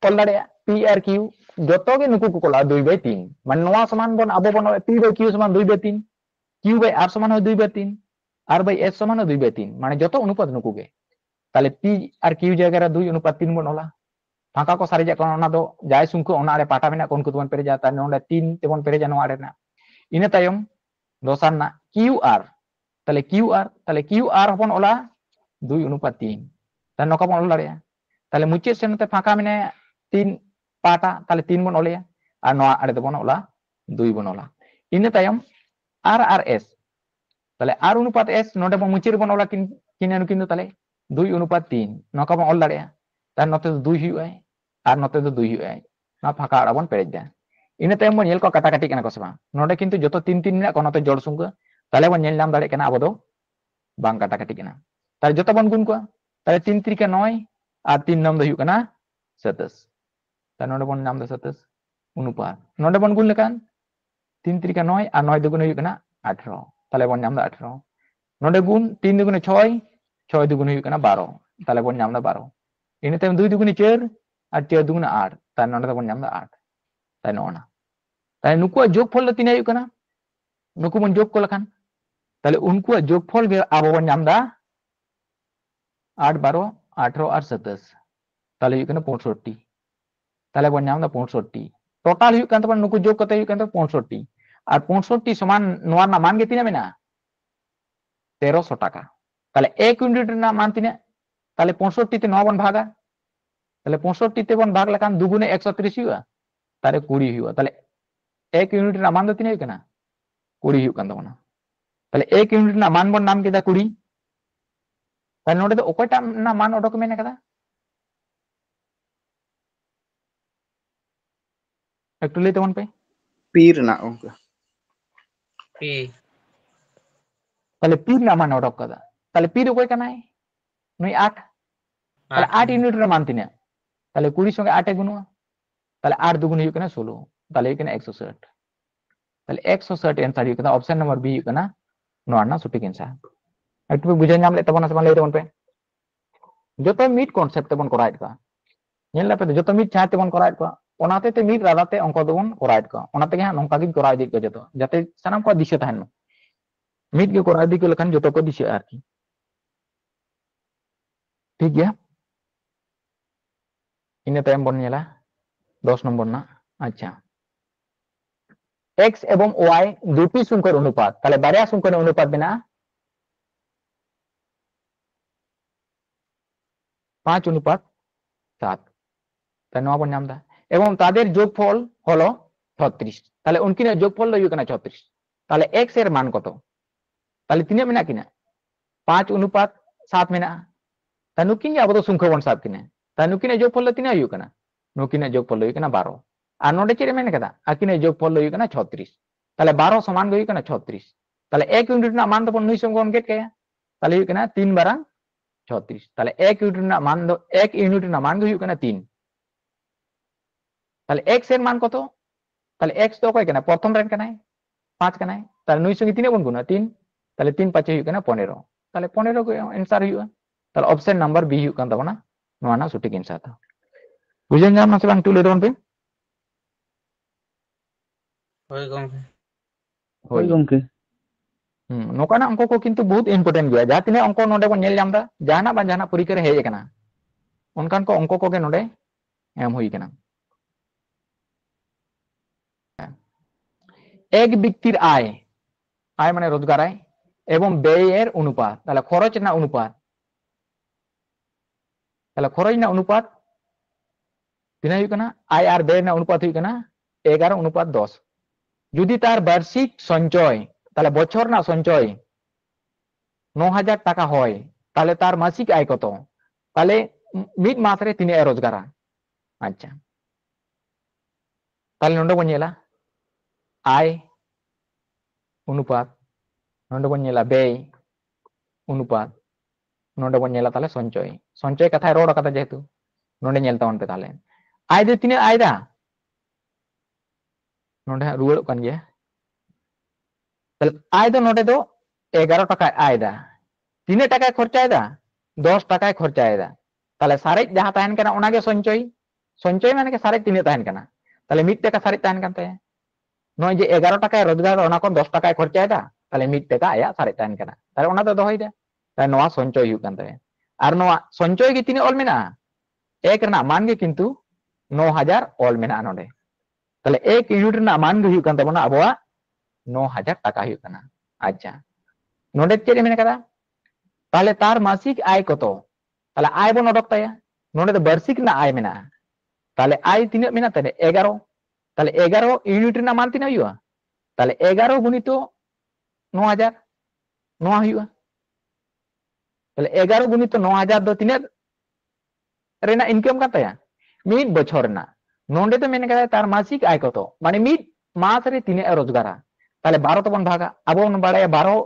কল দাড়ে পি আর কিউ যত গে নুকু কো কলা 2/3 মানে নোয়া সমান বন আবো বন পি বাই কিউ সমান 2/3 কিউ বাই আর সমান হয় 2/3 আর বাই এস সমান হয় 2/3 মানে যত অনুপাত নুকু গে তাহলে পি আর কিউ জায়গা রে 2:3 বন ওলা ফাঁকা को सारे जाकर ओना दो जाय सुंको ओना रे पाटा मेना कोन कुतबन पेरे जाता नोंडे 3 तेबन पेरे जानो आरे ना इने तायम दोसान ना क्यू आर ताले क्यू आर हपन ओला 2:3 ताले नोका बन ओला रे ताले मुचे सेनते फांका मेने 3 पाटा ताले 3 बन ओले और नोआ आरे दबन ओला 2 बन ओला इने तायम आर आर एस ताले आर अनुपात एस नोंडे बन मुचे बन ओला किने किनु ताले 2:3 नोका बन ओला रे ताले नोते 2 हुआ আর নতে তো 2 হয় না ফাঁকা আড়াবন পেরে যায় ইনে তাই বন নেল কো কাটাকাটি কেনা কসবা নডে কিন্তু যত 3 মেনা কোনতে জোড় সুঙ্গ তাহলে বন নেল নাম দাঁড়ে কেনা আবো দো বাং কাটাকাটি কেনা তাহলে যত বন গুণ কো তাহলে 3 3 9 আর 3 নাম দো হুᱭᱩᱜ ᱠᱟᱱᱟ 27 তাহলে নডে বন নাম দো 27 অনুপাত নডে বন গুণ লেখান 3 3 9 আর 9 দুগুণ হুᱭᱩᱜ ᱠᱟᱱᱟ 18 তাহলে বন নাম দো 18 নডে গুণ 3 দুগুণে 6 6 দুগুণ হুᱭᱩᱜ ᱠᱟᱱᱟ 12 তাহলে বন নাম দো 12 ইনে তাই 2 দুগুণে 4 আর 4 দুগুণে 8 তাই নডে দবন নাম দো 8 তাই ননা তাই নুকু যোগফল ᱫᱚ ᱛᱤᱱᱟᱹᱜ ᱦᱩᱭᱩᱜ ᱠᱟᱱᱟ নুকু বন যোগ ᱠᱚ ᱞᱮᱠᱷᱟᱱ তাহলে উনকুয়া যোগফল গে আবো বন নাম দা 8 12 18 আর 27 তাহলে হুᱭᱩᱜ ᱠᱟᱱᱟ 65 তাহলে বন নাম দা 65 টোটাল হুᱭᱩᱜ ᱠᱟᱱ ᱛᱟᱵᱚᱱ নুকু যোগ করতে হুᱭᱩᱜ ᱠᱟᱱ ᱛᱟᱵᱚᱱ 65 আর 65 সমান নোয়ার না মান গে তিনা মেনা 1300 টাকা তাহলে 1 ইউনিট না মান তিনা তাহলে 65 তে নোয়া বন ভাগা তাহলে 65 তে বন ভাগ লেখান দুগুণে 130 हुआ তারে 20 हुआ তাহলে 1 ইউনিট না মান দ তিনে কেনা 20 हुआ কান তবনা তাহলে 1 ইউনিট না মান বন নাম কেদা 20 তাহলে নোডে তো ওকয়টা না মান ওডক মেনে কাদা একটু লই তবন পে पीर ना उनका পি তাহলে পি না মান ওডক কাদা তাহলে পি ওকয় কানাই নই 8 তাহলে 8 ইউনিট না মান তিনে তাহলে 20 সঙ্গে 8 এ গুণুয়া তাহলে 8 দুগুণ হুᱭᱩᱜ ᱠᱟᱱᱟ 16 তাহলে হুᱭᱩᱜ ᱠᱟᱱᱟ 160 তাহলে 160 आंसर হুᱭᱩᱜ ᱠᱟᱱᱟ অপশন নাম্বার বি হুᱭᱩᱜ ᱠᱟᱱᱟ নোয়া না সঠিক आंसर একটু বুঝে নাম লে তবন সমান লই তবন পে যত মিট কনসেপ্ট তেবন করাইট কা নেল লাপে যত মিট চাই তেবন করাইট কা ওনাতে তে মিট রালাতে অঙ্ক দেবন করাইট কা ওনাতে গে নংকা গিন করাই দিক যত যাতে সানাম কো দিশে তাহেন মিট গে করাই দিক লেখান যত কো দিশে আর কি ঠিক গিয়া ইনে তাইম বন নেলা 10 নম্বর না আচ্ছা x এবং y দুটি সংখ্যার অনুপাত তাহলে বারিয়া সংখ্যার অনুপাত বিনা 5:7 তাই নোয়া বন নাম দা এবং তাদের যোগফল হলো 36 তাহলে উনকিনের যোগফল দ হুᱭᱩᱜ ᱠᱟᱱᱟ 36 তাহলে x এর মান কত তাহলে তিনে মেনা কিনা 5:7 মেনা ता नुकिन अब संख्या बन साब किने ता नुकिन जोगफल तीना हुई कना नुकिन जोगफल हुई कना 12 और नोडे चेरे मेन कदा आकिन जोगफल हुई कना 36 ताले 12 समान हुई कना 36 ताले 1 यूनिट ना मान तो बन नुई संग बन गेट कया ताले हुई कना 3 बारंग 36 ताले 1 यूनिट ना मान दो 1 यूनिट ना मान हुई कना 3 ताले x এর মান কত তাহলে x তো কয় কেনা প্রথম রেন কেনায় 5 কেনায় তাহলে 9 সঙ্গে 3 গুণ গুণ 3 তাহলে 3 5 হুᱭᱩᱜ ᱠᱟᱱᱟ 15 তাহলে 15 ᱜᱮ आंसर ᱦᱩᱭᱩᱜᱼᱟ তাহলে অপশন নাম্বার বি ᱦᱩᱭᱩᱜ ᱠᱟᱱ ᱛᱟᱵᱚᱱᱟ ᱱᱚᱣᱟ ᱨᱮᱱᱟᱜ সঠিক आंसर ᱫᱚ বুঝে ᱧᱟᱢ না ᱥᱮ ᱵᱟᱝ ᱛᱩᱞᱟᱹ ᱫᱚᱱ ᱯᱮ ᱦᱳᱭ ᱜᱚᱝᱠᱮ ᱦᱳᱭ ᱜᱚᱝᱠᱮ ᱱᱚᱠᱟᱱᱟᱜ অঙ্ক को কিন্তু বহুত ইম্পর্টেন্ট গया जहां तिने অঙ্ক नोडे बन नेल जामदा जहाना बा जहाना परीक्षा रे हेज कना उनकान को অঙ্ক को गे नोडे एम हुई कना एक व्यक्तिर आय आय माने रोजगार आय एवं व्ययेर अनुपात ताहले खरच ना अनुपात ताहले खरच ना अनुपात तिना हुई कना आय और व्यय ना अनुपात हुई कना 11:10 যদি তার বার্ষিক সঞ্চয় তাহলে বছর না সঞ্চয় 9000 টাকা হয় তাহলে তার মাসিক আয় কত তাহলে মিড মাস রে তিনি রোজগার আচ্ছা তাহলে নন্ডে বন ñela আয় অনুপাত নন্ডে বন ñela ব্যয় অনুপাত নন্ডে বন ñela তাহলে সঞ্চয় সঞ্চয় কথায় রোড কথা যেহেতু নন্ডে ñel তাওন पे তাহলে আয় দে তিনি আয় দা নন্ডে রুয়াড় কান গিয়া তাহলে আয় দো নন্ডে দো 11 টাকা আয় দা तीन टाका खर्चा 10 टाका खर्चा ताले सारे जहां तहन कना ओनागे संचय संचय माने के सारे तीन तहन कना ताले मिड टाका सारे तहन कान ताया नय जे 11 टाका रोजगार ओना को 10 टाका खर्चा ताले मिड टाका आया सारे तहन कना ताले ओना दो दोहई दे ताले नोआ संचय हुई कान ताया आर नोआ संचय गे तीन ऑल मेना एक रना मान गे किंतु 9000 ऑल मेना नोडे ताले एक यूनिट रना मान गे हुई कान ताबोना अबवा 9000 टाका हुई काना अच्छा नोडे चेरे मेने कदा তাহলে তার মাসিক আয় কত তাহলে আয় বন অডক তায়া ননে তো বার্ষিক না আয় মেনা তাহলে আয় তিন মেনা তাহলে 11 তাহলে 11 ইউনিট না মান তিনা হইয়া তাহলে 11 গুণিত 9000 নোয়া হইয়া তাহলে 11 গুণিত 9000 do তিনের রেনা ইনকাম কান তায়া মিড বছর না নন্ডে তো মেনে কাদা তার মাসিক আয় কত মানে মিড মাস রে তিনে রোজগারা তাহলে 12 তবন ভাগা আবো বাড়ায়া 12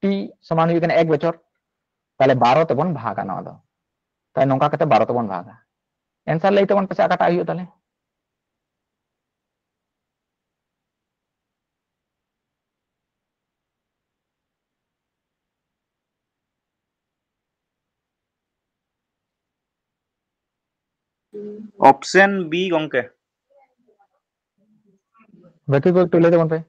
টি সমান হই কানা 1 বছর তাহলে 12 तबन भागा नवा दो ताई नोंका कते 12 तबन भागा आंसर लई तबन पछा काटा हुई ताले ऑप्शन बी गंके बाकी को तो ले तबन पे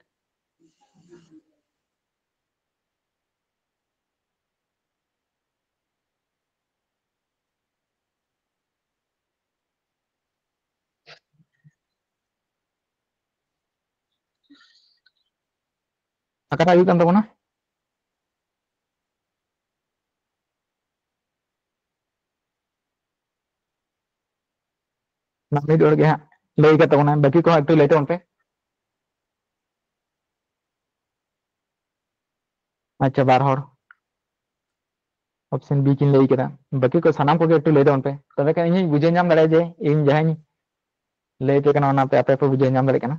akaटा हुई kan तबना ना मिड और गया लई का तबना बाकी को तो ले तबन पे अच्छा बार हर ऑप्शन बी किन लई केदा बाकी को सनाम को तो ले तबन पे तबे का इन बुझे नाम दड़े जे इन जहां लई पे kana ona पे आपे पे बुझे नाम दड़े kana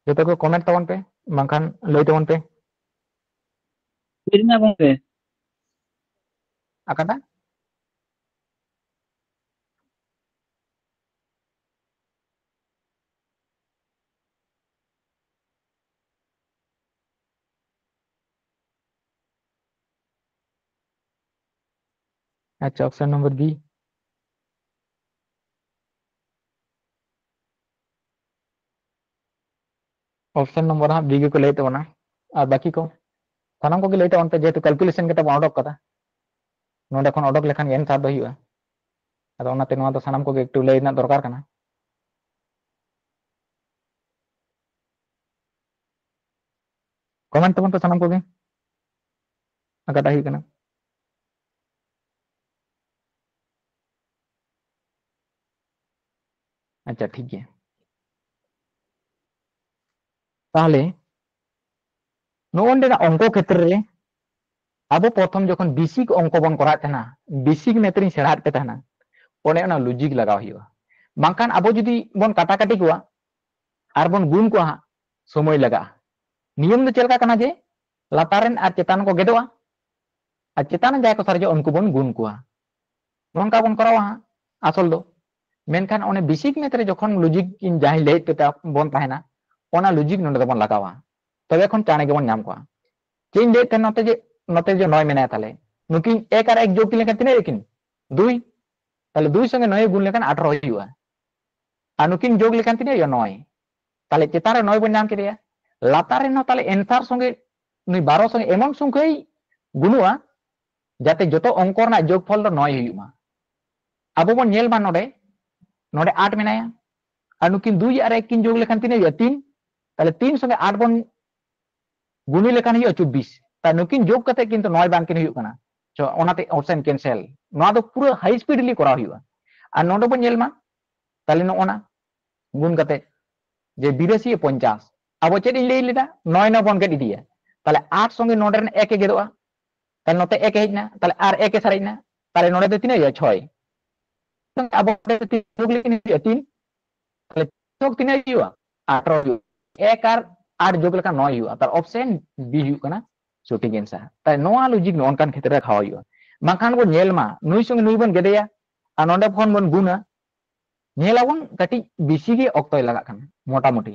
जतो को कमेंट तबन पे मांखान लई तबन पे फिरना गंके akaटा अच्छा option number B option number हां बी को लई तबना और बाकी को सनाम को लई तबन पे जेतु कैलकुलेशन के तब ऑडक कदा नोडे खन ऑडक लेखान आंसर दो हुआ अदो ओनाते नोआ दो सनाम को एकटू लई ना दरकार kana कमेंट तबन पे सनाम को akaटा हुई kana अच्छा ठीक है তাহলে नोंडेना अंक क्षेत्र रे अब प्रथम जखन बेसिक अंक बन करा तहना बेसिक मेथड सेड़ा पे तहना ओने ओना लॉजिक लगाव हुआ बांखान अब जुदी बन काटाकाटी कोआ आर बन गुण को समय लगा नियम दो चलका कना जे लातारेन आर चेतान को गेदोआ आर चेतान जाय को सारजो उनको बन गुण कोआ नोंका बन करावा आसल दो मेनखान ओने बेसिक मेथड जखन लॉजिक इन जाहि ले पे बन तहना ओना लॉजिक नोंडे बन लगावा तबे खन चाणे के बन नाम कोआ चेन ले तन नोते जो नय मेना ताले नुकिन एक और एक जोग लेखन तिने लेकिन दुई ताले दुई संगे नय गुण लेखन 18 हुआ आ नुकिन जोग लेखन तिने यो नय ताले चेतारे नय बन नाम केरिया लातारे न ताले एंसार संगे नुई 12 संगे एमन संख्याई गुणुआ जाते जतो अंक रना जोगफल दो नय हुआ अब बन नेल मा नोडे नोडे 8 मेनाया आ नुकिन दुई और एक किन जोग लेखन तिने यो 3 ताले 3 संगे 8 बन गुणी लेखन हुआ 24 ता नुकिन जोग कते किंतु नय बान किन हुआ कना चो ओनाते ऑप्शन कैंसिल नोआ दो पूरा हाई स्पीडली करा हुआ आ नोडे बन नेल मा ताले नो ओना गुण कते जे 82 50 अब चेद इन लई लेदा 9 न बन गेद इदिया ताले 8 संगे नोडे रन 1 गेदोआ ताले नोते 1 हेजना ताले आर 1 सारेना ताले नोडे दो तिना या 6 अब जोग लेकिन 3 ताले जोग तिना हुआ 18 1 आर 8 जोग लेखा 9 हुआ तार ऑप्शन बी हुआ कना सटीक आंसर ताई नोआ लॉजिक नो अनकान क्षेत्र खावा हुआ माखान को नेल मा नुई संगे नुई बन गेदेया आ नोडे फोन बन गुना नेलाबन कटी बेसी गे ऑक्टोय लगा कना मोटा मोटी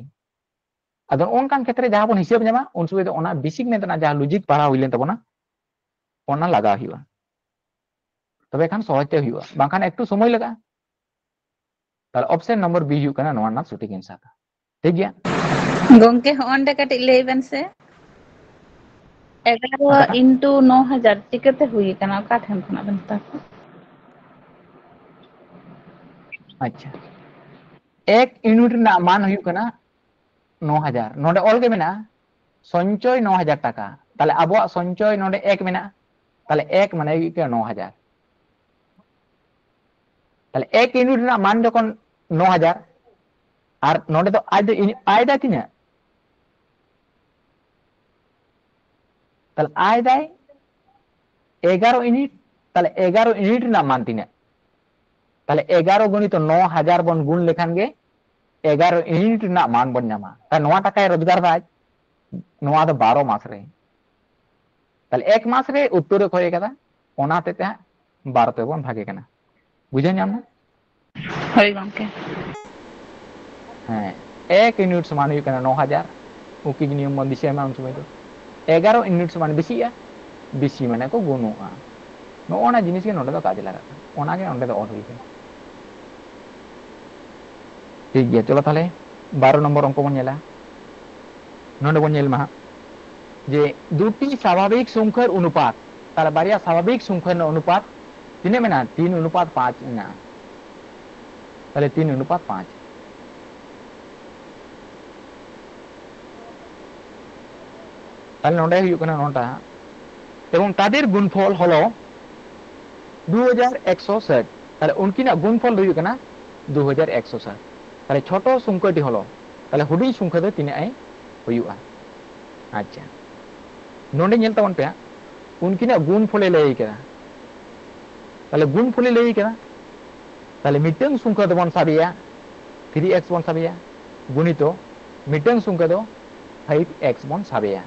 अदन अनकान क्षेत्र जहां बन हिसाब जामा उन सुबे ओना बेसिक मेंतना जहां लॉजिक पढ़ा हुइलेन तबना ओना लगा हुआ तबे खान सहजते हुआ बाखान एकटू समय लगा ताले ऑप्शन नंबर बी हुआ कना नोआ ना सटीक आंसर ठीक गया गोंके होंडे कटी लेबन से 11 इंटू 9000 टिकते हुई कना का ठेम खना बनता अच्छा एक यूनिट ना मान हुई कना 9000 नोडे ऑल के मेना संचय 9000 टाका ताले आबो संचय नोडे एक मेना ताले एक माने हुई के 9000 ताले एक यूनिट ना मान जखन 9000 और नोडे तो आय दा तिना ताले आय दाय 11 यूनिट ताले 11 यूनिट ना मान तिना ताले 11 गुणित 9000 बन गुण लेखान गे 11 यूनिट ना मान बन नामा ता नोआ टाका रोजगार बाज नोआ दो 12 मास रे ताले एक मास रे उत्तर खोय कदा ओना ते 12 ते बन भागे कना बुझे नाम होय गोंके हां एक यूनिट समान हुई कना 9000 उकी नियम बन दिसे मान समय तो 11 यूनिट समान बेसिया बेसी माने को गुणोआ नो ओना जिनिस के नोडे दो काज लगा ओना के ओंडे दो ऑल हुई ठीक गया चलो ताले 12 नंबर अंक बन नेला नोडे बन नेल मा जे दुटी स्वाभाविक संख्यार अनुपात ताले बारिया स्वाभाविक संख्यार अनुपात तिने मेना 3:5 ना ताले 3:5 ताले नोडे हुई कना नोटा एवं तादेर गुणफल हलो 2160 ताले उनकिना गुणफल हुई कना 2160 ताले छोटो संख्याटी हलो ताले हुडी संख्या दो तिने आई हुआ अच्छा नोडे नेल तबन पे उनकिना गुणफले लई केदा ताले गुणफले लई केदा ताले मिटंग संख्या दो बन साबिया 3x बन साबिया गुणितो मिटंग संख्या दो 5x बन साबिया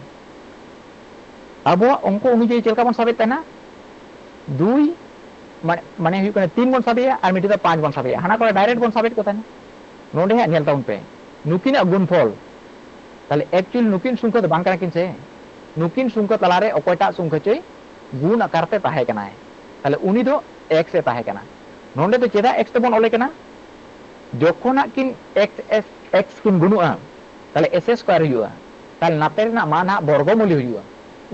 अब अंक अनुयायी चलका बन साबित तना 2 माने हुई कना 3 बन साबिया और मिटे 5 बन साबिया हाना को डायरेक्ट बन साबित को तना नोडे हा नेल ताउन पे नुकिना गुणफल ताले एक्चुअल नुकिन संख्या दो बांग कना किन से नुकिन संख्या तलारे अकोयटा संख्या चय गुण आकार ते ताहे कना है ताले उनी दो x से ताहे कना नोडे तो चेदा x ते बन ओले कना जखोना किन x किन गुणुआ ताले s स्क्वायर हुआ ताले नातेर ना मान हा वर्गमूल हुआ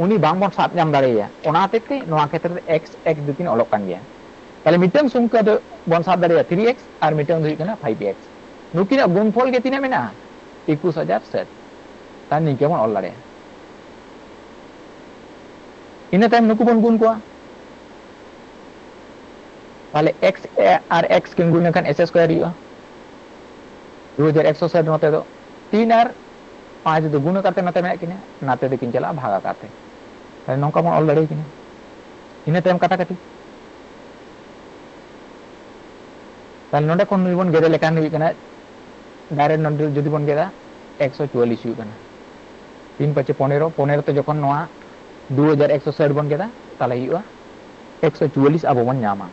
उनी बांग बन साब नाम दाड़ेया ओना तेते नोआ क्षेत्र x दुकिन ओलोक कान गया ताले मिटंग संख्या दो बन साब दाड़ेया 3x और मिटंग हुई कना 5x नुकिना गुणफल के तिना मेना 21060 ता निके बन ओल दाड़ेया इन टाइम नुकु बन गुण कोआ ताले x और x किन गुण लेखान s स्क्वायर हुआ 2160 नोते दो 3 और 5 do guna kate nate menak kina nate do kin chala bhaga kate tale nongka mon ol dare kina ina tayam kata kati tale nonde kon nui bon gede lekan hui kana direct nonde jodi bon geda 144 hui kana 3 5 15 15 te jokon noa 2160 bon geda tale hui 144 abo bon nyama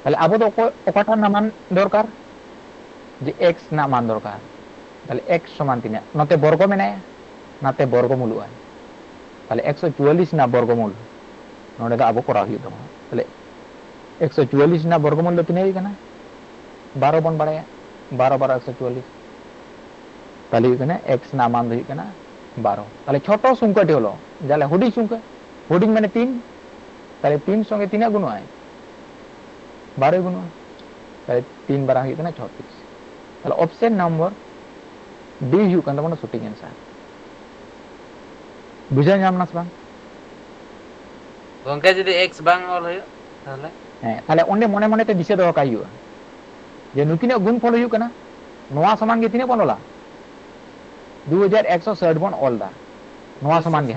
tale abo do okata naman dorkar je x na मान दरकार তাহলে x সমান 3 নতে বর্গ মেনায় নাতে বর্গমূল হয় তাহলে 144 না বর্গমূল নড়ে তো আবো করা হইতো তাহলে 144 না বর্গমূল তো 3 হই না 12 বন বাড়ায় 12 12 144 তাহলে এখানে x না মান হই না 12 তাহলে ছোট সংখ্যাটি হলো যালে হুডিং সংখ্যা হুডিং মানে 3 তাহলে 3 সঙ্গে 3 গুণ হয় 12 গুণ হয় তাহলে 3 বারা হই না 36 তাহলে অপশন নম্বর D ᱦᱩᱭᱩᱜ ᱠᱟᱱ ᱛᱟᱵᱚᱱᱟ ᱥᱚᱴᱷᱤᱠ ᱮᱱᱥᱟᱨ বুঝা ᱧᱟᱢ ᱱᱟᱥ ᱵᱟᱝ गंके जदि x बांग ऑल हो ताहले তাহলে অন্ডে মনে মনে তে দিশে দহা কাই হুᱭᱩᱜᱼᱟ যে নুকিনে গুণফল হুᱭᱩᱜ ᱠᱟᱱᱟ নোয়া সমান গে তিনে বন ওলা 2160 বন অলদা নোয়া সমান গে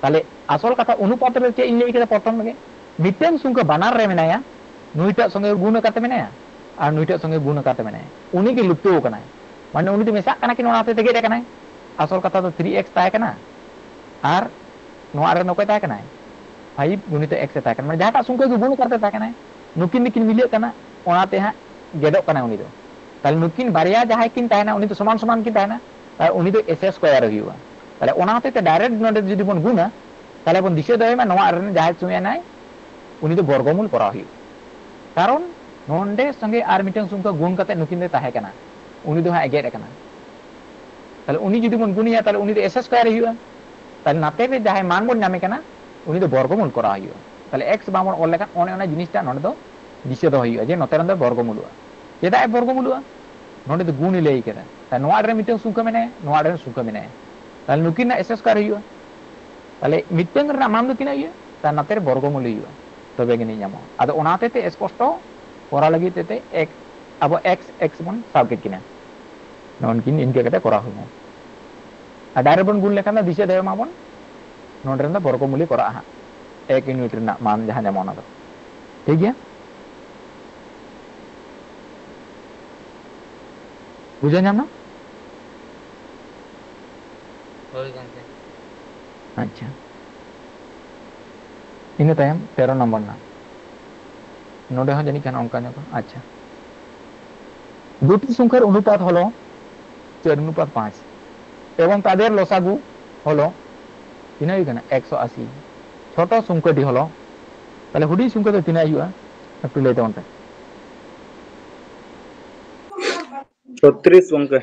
তাহলে আসল কথা অনুপাত রে কে ইন লই কেদা প্রথম গে মিটেন সংখ্যা বানার রে মেনায়া নুইটা সঙ্গে গুণ কাতে মেনায়া আর নুইটা সঙ্গে গুণ কাতে মেনায়া উনি কি লুপ্ত কানা মানে উনি তো মেশাক কানা কি নোনাতে তেগে রে কানা আসল কথা তো 3x তাই কানা আর নোয়া রে নকয় তাই কানা 5 গুণিত x তাই কানা মানে যাটা সংখ্যা গুণ করতে তাই কানা নুকিন নিকিন মিলিয়ে কানা ওনাতে হ্যাঁ গেদক কানা উনি তো তাহলে নুকিন বারিয়া যাহাই কিন তাই না উনি তো সমান সমান কিন তাই না তাই উনি তো s স্কয়ার হইবা তাহলে ওনাতে তে ডাইরেক্ট নডে যদি বন গুণা তাহলে বন দিশে দেয় মানে নোয়া রে যাহাই সুমিয়া নাই উনি তো বর্গমূল করা হই কারণ নন্ডে সঙ্গে আর মিটেন সংখ্যা গুণ কাতে নুকিন দে তাহে কানা উনি তো হ্যাঁ এগের কানা তাহলে উনি যদি বন গুনিয়া তাহলে উনি তো s স্কয়ার হইবা তাহলে নাতে রে যাহাই মান বন নামে কানা উনি তো বর্গমূল করা হইবা তাহলে x বামন অল লেখা অনে অনে জিনিসটা নডে তো দিশে দ হইবা যে নতে রন্দে বর্গমূল চেদা বর্গমূল নডে তো গুণ লই কেদা তাই নোয়া রে মিটেন সংখ্যা মেনে নোয়া রে সংখ্যা মেনে তাহলে নুকিন না s স্কয়ার হইবা তাহলে মিটেন রে মান দো কিনা হইবা তা নাতে রে বর্গমূল হইবা তবে গনি জামো আদো ওনাতে তে স্পষ্ট করা লাগি তে x अब x बन साबके किना नॉनकिन इनके कते करा हुई आ डायरेक्ट बन गुण लेखा दिशे देय माबन नोडे रंदा बर्गमूल करा हा 1 यूनिट रना मान जहां जामो ना ठीक गया बुझे नाम ना होय गंके अच्छा इन तायम 13 नंबर ना नोडे हो जानी कान अंका नको अच्छा দুটি সংখ্যার অনুপাত হলো 4:5 এবং তাদের লসাগু হলো তিন হই কেন 180 ছোট সংখ্যাটি হলো তাহলে হুডি সংখ্যা তো তিন আইবা একটু লেটে অনটা 36 गंके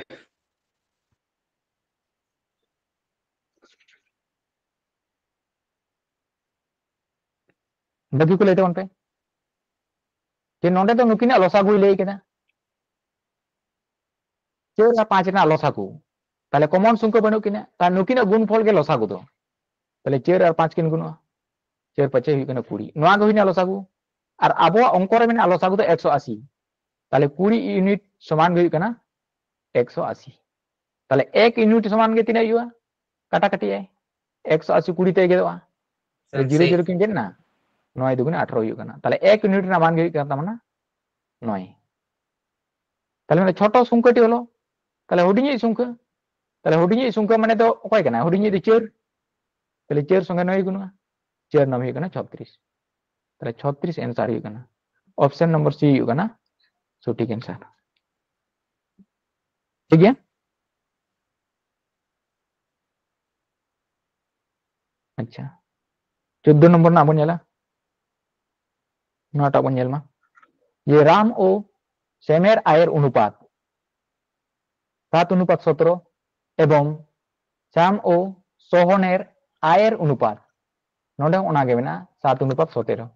বাকি কো লেটে অনটা যে নন্ডে তো নুকিনা লসাগু লই কেনা 4 আর 5 না লসাগু তাহলে কমন সংখ্যা বনো কিনা তার নুকিনা গুণফল গে লসাগু তো তাহলে 4 আর 5 কিন গুণ 4 5 হই কেনা 20 নোয়া গহিনা লসাগু আর আবো অঙ্ক রে মেনা লসাগু তো 180 তাহলে 20 ইউনিট সমান হই কেনা 180 তাহলে 1 ইউনিট সমান গে তিনা হইবা কাটাকাটি আই 180 20 তে গে দেওয়া তাহলে 0 0 কিন না 9 দুগুণে 18 হই কেনা তাহলে 1 ইউনিট না মান গে কেনা মানে 9 তাহলে মানে ছোট সংখ্যাটি হলো তাহলে হুডিং সংখ্যা তাহলে হুডিং সংখ্যা মানে তো কয় কেনা হুডিং দি 4 তাহলে 4 সঙ্গে 9 গুণ 4 নাম হই কেনা 36 তাহলে 36 आंसर হই কেনা ऑप्शन नंबर सी হই কেনা সঠিক आंसर ठीक है अच्छा 14 नंबर ना बन जाला नोटा बन जेलमा ये राम ओ सेमेर आयर अनुपात 7:17 এবং শ্যাম ও সোহনের আয়ের অনুপাত নডে ওনা গে মেনা 7:17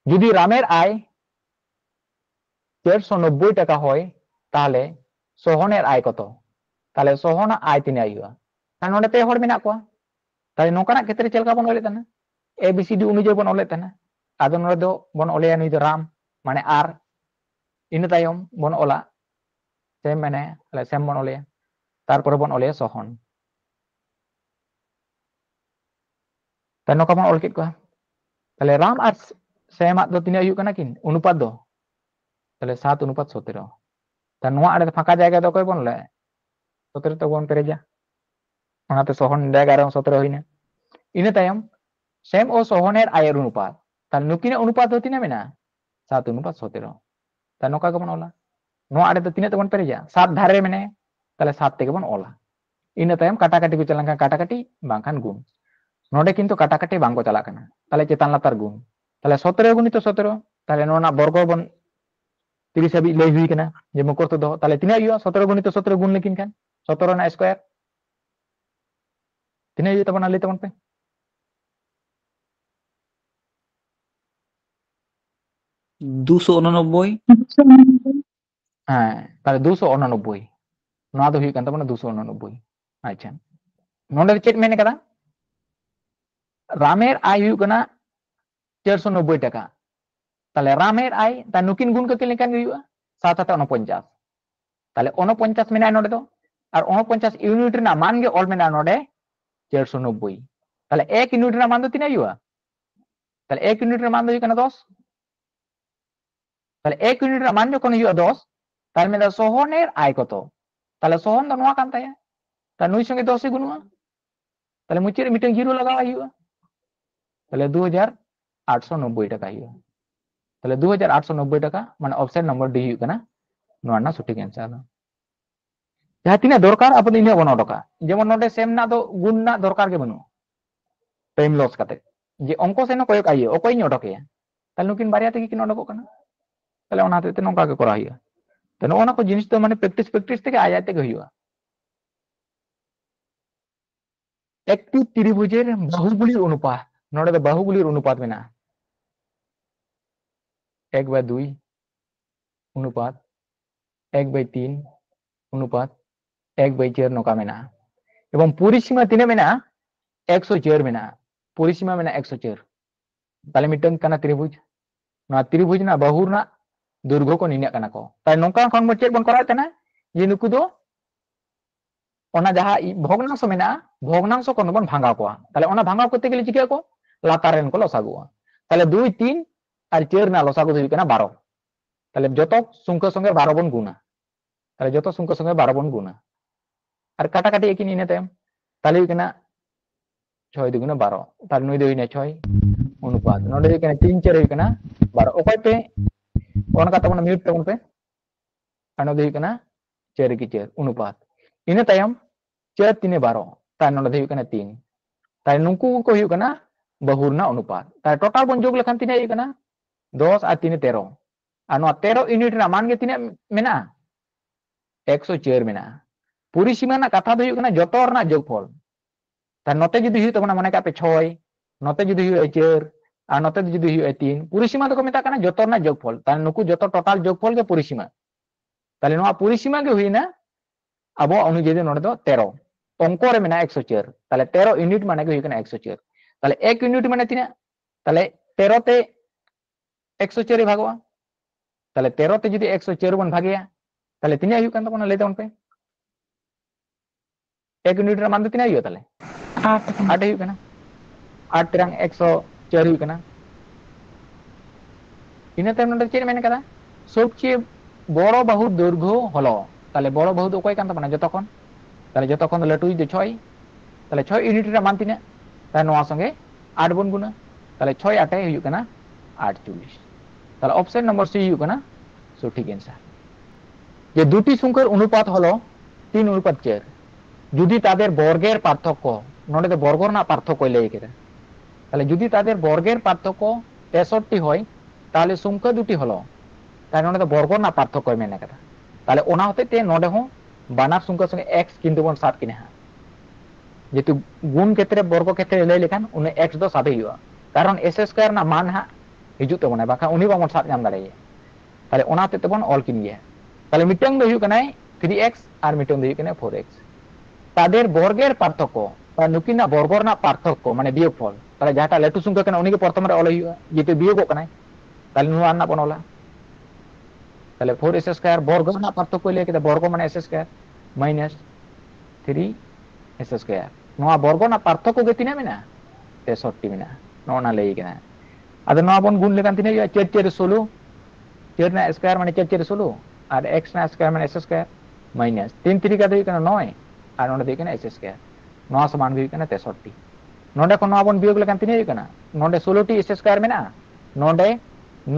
যদি রামের আয় 490 টাকা হয় তাহলে সোহনের আয় কত তাহলে সোহনা আয় তিনে আইবা কারণ নডে তে হড় মেনা কোয়া তাহলে নকানা ক্ষেত্রে চেলকা বন ওলে তানা এবিসিডি অনুযায়ী বন ওলে তানা আদো নডে দো বন ওলে নুই দো রাম মানে আর इन तायम बन ओला सेम मैंने सेम बन ओले तारपरे बन ओले सोहन ता नोका बन ओल केद को ताले राम और सेम दो तिना हुयु कना किन अनुपात दो ताले 7:17 ता नोआ आड़े फाका जायगा दो कोई बन ले 17 तो बन पेरेजा ओनाते सोहन जायगा रे 17 होइना इने तायम सेम ओ सोहनेर आयर अनुपात ताले नुकिना अनुपात दो तिना मेना 7:17 ता नोका के बन ओला नोआ आड़े दो तिना तो बन पेरेजा 7 धारे मेने ताले 7 ते बन ओला इने तायम काटाकाटी को चलांका काटाकाटी बांखान गुण नोडे किंतु काटाकाटी बांगो चला कना ताले चेतान लातार गुण ताले 17 गुणित 17 ताले नोना बर्ग बन 30 हाबी लई हुई कना जे मकर तो दो ताले तिना हुआ 17 गुणित 17 गुण लेकिन खान 17 ना स्क्वायर तिना हुआ तबन ले तबन पे দুশো উননব্বই हां ताले 289 नोआ दो हुई कन तबन 289 अच्छा नोडे चेक मेने कदा रामेर आय हुई कना 490 टाका ताले रामेर आय ता नुकिन गुण के लेकान हुआ 749 ताले 49 मेना नोडे दो और 49 यूनिट ना मान गे ऑल मेना नोडे 490 ताले 1 यूनिट ना मान दो तिना हुआ ताले 1 यूनिट ना मान दो कना 10 ताले 1 यूनिट ना मान जो कोन हुआ 10 ताले मेना सोहनेर आय कतो ताले सोहन दो नोआ कान ताया ता नुई संगे 10 ही गुणवा ताले मुचे रे मिटन जीरो लगावा हुआ ताले 2890 टाका हुआ ताले 2890 टाका माने ऑप्शन नंबर डी हुआ कना नोआ ना सठिक आंसर दो जहां तिना दरकार अपन इने बन ओडका जेमन नोडे सेम ना दो गुण ना दरकार के बनु टाइम लॉस काते जे अंको सेनो कोय काई ओकोय नि ओडके ताले नुकिन बारिया ते किन ओडको कना ताले ओना ते नोका के करा हुआ तो नोना को जिनिस तो माने प्रैक्टिस ते आया ते हुआ একটি ত্রিভুজের বাহুগুলির অনুপাত নড়ে তো বাহুগুলির অনুপাত মেনা 1/2 অনুপাত 1/3 অনুপাত 1/4 নকা মেনা এবং পরিসীমা তিনে মেনা 104 মেনা পরিসীমা মেনা 104 তাহলে মিটং কানা ত্রিভুজ না ত্রিভুজ না বাহুর না দৈর্ঘ্য को নিনা কানা को তাই নকা খন মো চেক বন করা তেনা যে নুকু দো ओना जहां भग्नांश मेना भग्नांश को बन भांगा को ताले ओना भांगा करते गेले चिका को लातारेन को लसागुआ ताले 2 3 और 4 ना लसागु हुई कना 12 ताले जतो संख्या संगे 12 बन गुना ताले जतो संख्या संगे 12 बन गुना और काटा काटी एकिन इने तायम ताले हुई कना 6 दुगुना 12 ताले नई दो हुई 6 अनुपात नोडे हुई कना 3 4 हुई कना 12 ओकय पे ओना का तबन म्यूट तबन पे अनो दो हुई कना 4 की 4 अनुपात इने तायम 4 3 12 ताय नोडे हुई कना 3 ताय नुकु को हुई कना बहुरना अनुपात ताय टोटल बन जोग लेखान तिना हुई कना 10 और 3 13 और 13 यूनिट ना मान गे तिना मेना 104 मेना परिसीमा ना कथा दो हुई कना जतो रना जोगफल ताय नोते जदि हुई तबना माने का पे 6 नोते जदि हुई 4 और नोते जदि हुई 3 परिसीमा तो को मेता कना जतो रना जोगफल ताय नुकु जतो टोटल जोगफल के परिसीमा ताले नोआ परिसीमा के हुई ना अब अनुजाई नोडे दो 13 अंक रे मेना 104 ताले 13 यूनिट माने के हुई कना 104 ताले 1 यूनिट माने तिना ताले 13 ते 104 भागवा ताले 13 ते जदि 104 बन भागिया ताले तिना हुई कन तबन ले तबन पे 1 यूनिट रे मान दो तिना हुई ताले 8 हुई कना 8 रंग 104 हुई कना इने ते नोडे चेर मेने कदा सबचेये बड़ बाहुर दैर्घ्य हलो ताले बड़ बाहु दो कोई कान तबना जतखन ताले जतखन लटु दो 6 ताले 6 यूनिट रे मान तिना ताले नोआ संगे 8 बन गुना ताले 6 8 हुई कना 48 ताले ऑप्शन नंबर सी हुई कना सठिक आंसर जे दुटी संख्यार अनुपात हलो 3:4 যদি তাদের বর্গের পার্থক্য নড়ে তো বর্গর না পার্থক্য লই কেদা তাহলে যদি তাদের বর্গের পার্থক্য 63 হয় তাহলে সংখ্যা দুটি হলো তাই নড়ে তো বর্গর না পার্থক্য মেনে কেদা তাহলে ওনা হতে তে নড়ে হো বানার সংখ্যার সঙ্গে x কিন্তু বন সাত কিনা যেহেতু গুণ ক্ষেত্রে বর্গ ক্ষেত্রে লই লেখান উনি x দো সাথে হইবা কারণ s স্কয়ার না মান হা হিজুতে বনে বাকা উনি বন সাত নাম দাঁড়ায় তাহলে ওনা হতে বন অল কিন গিয়া তাহলে মিটাং দো হইউ কানাই 3x আর মিটাং দো হইউ কানাই 4x তাদের বর্গের পার্থক্য বা নুকিনা বর্গর না পার্থক্য মানে বিয়োগফল তাহলে যাটা লেটু সংখ্যা কেন উনি প্রথমে অল হইবা যেতে বিয়োগ কানাই তাহলে নুয়া না বনলা তাহলে 4s স্কয়ার বর্গ না পার্থক্য লই কেদা বর্গ মানে s square minus 3 s square noa borgo na parthoko ge tina mena 63 mena nona lei kana ado noa bon gun lekan tina 4 4 16 4 na square mane 4 4 16 আর x na square মানে s square minus 3 3 ka dei kana 9 আর nonde dei kana s square noa saman hui kana 63 nonde kon noa bon biog lekan tina kana nonde 16 ti s square mena nonde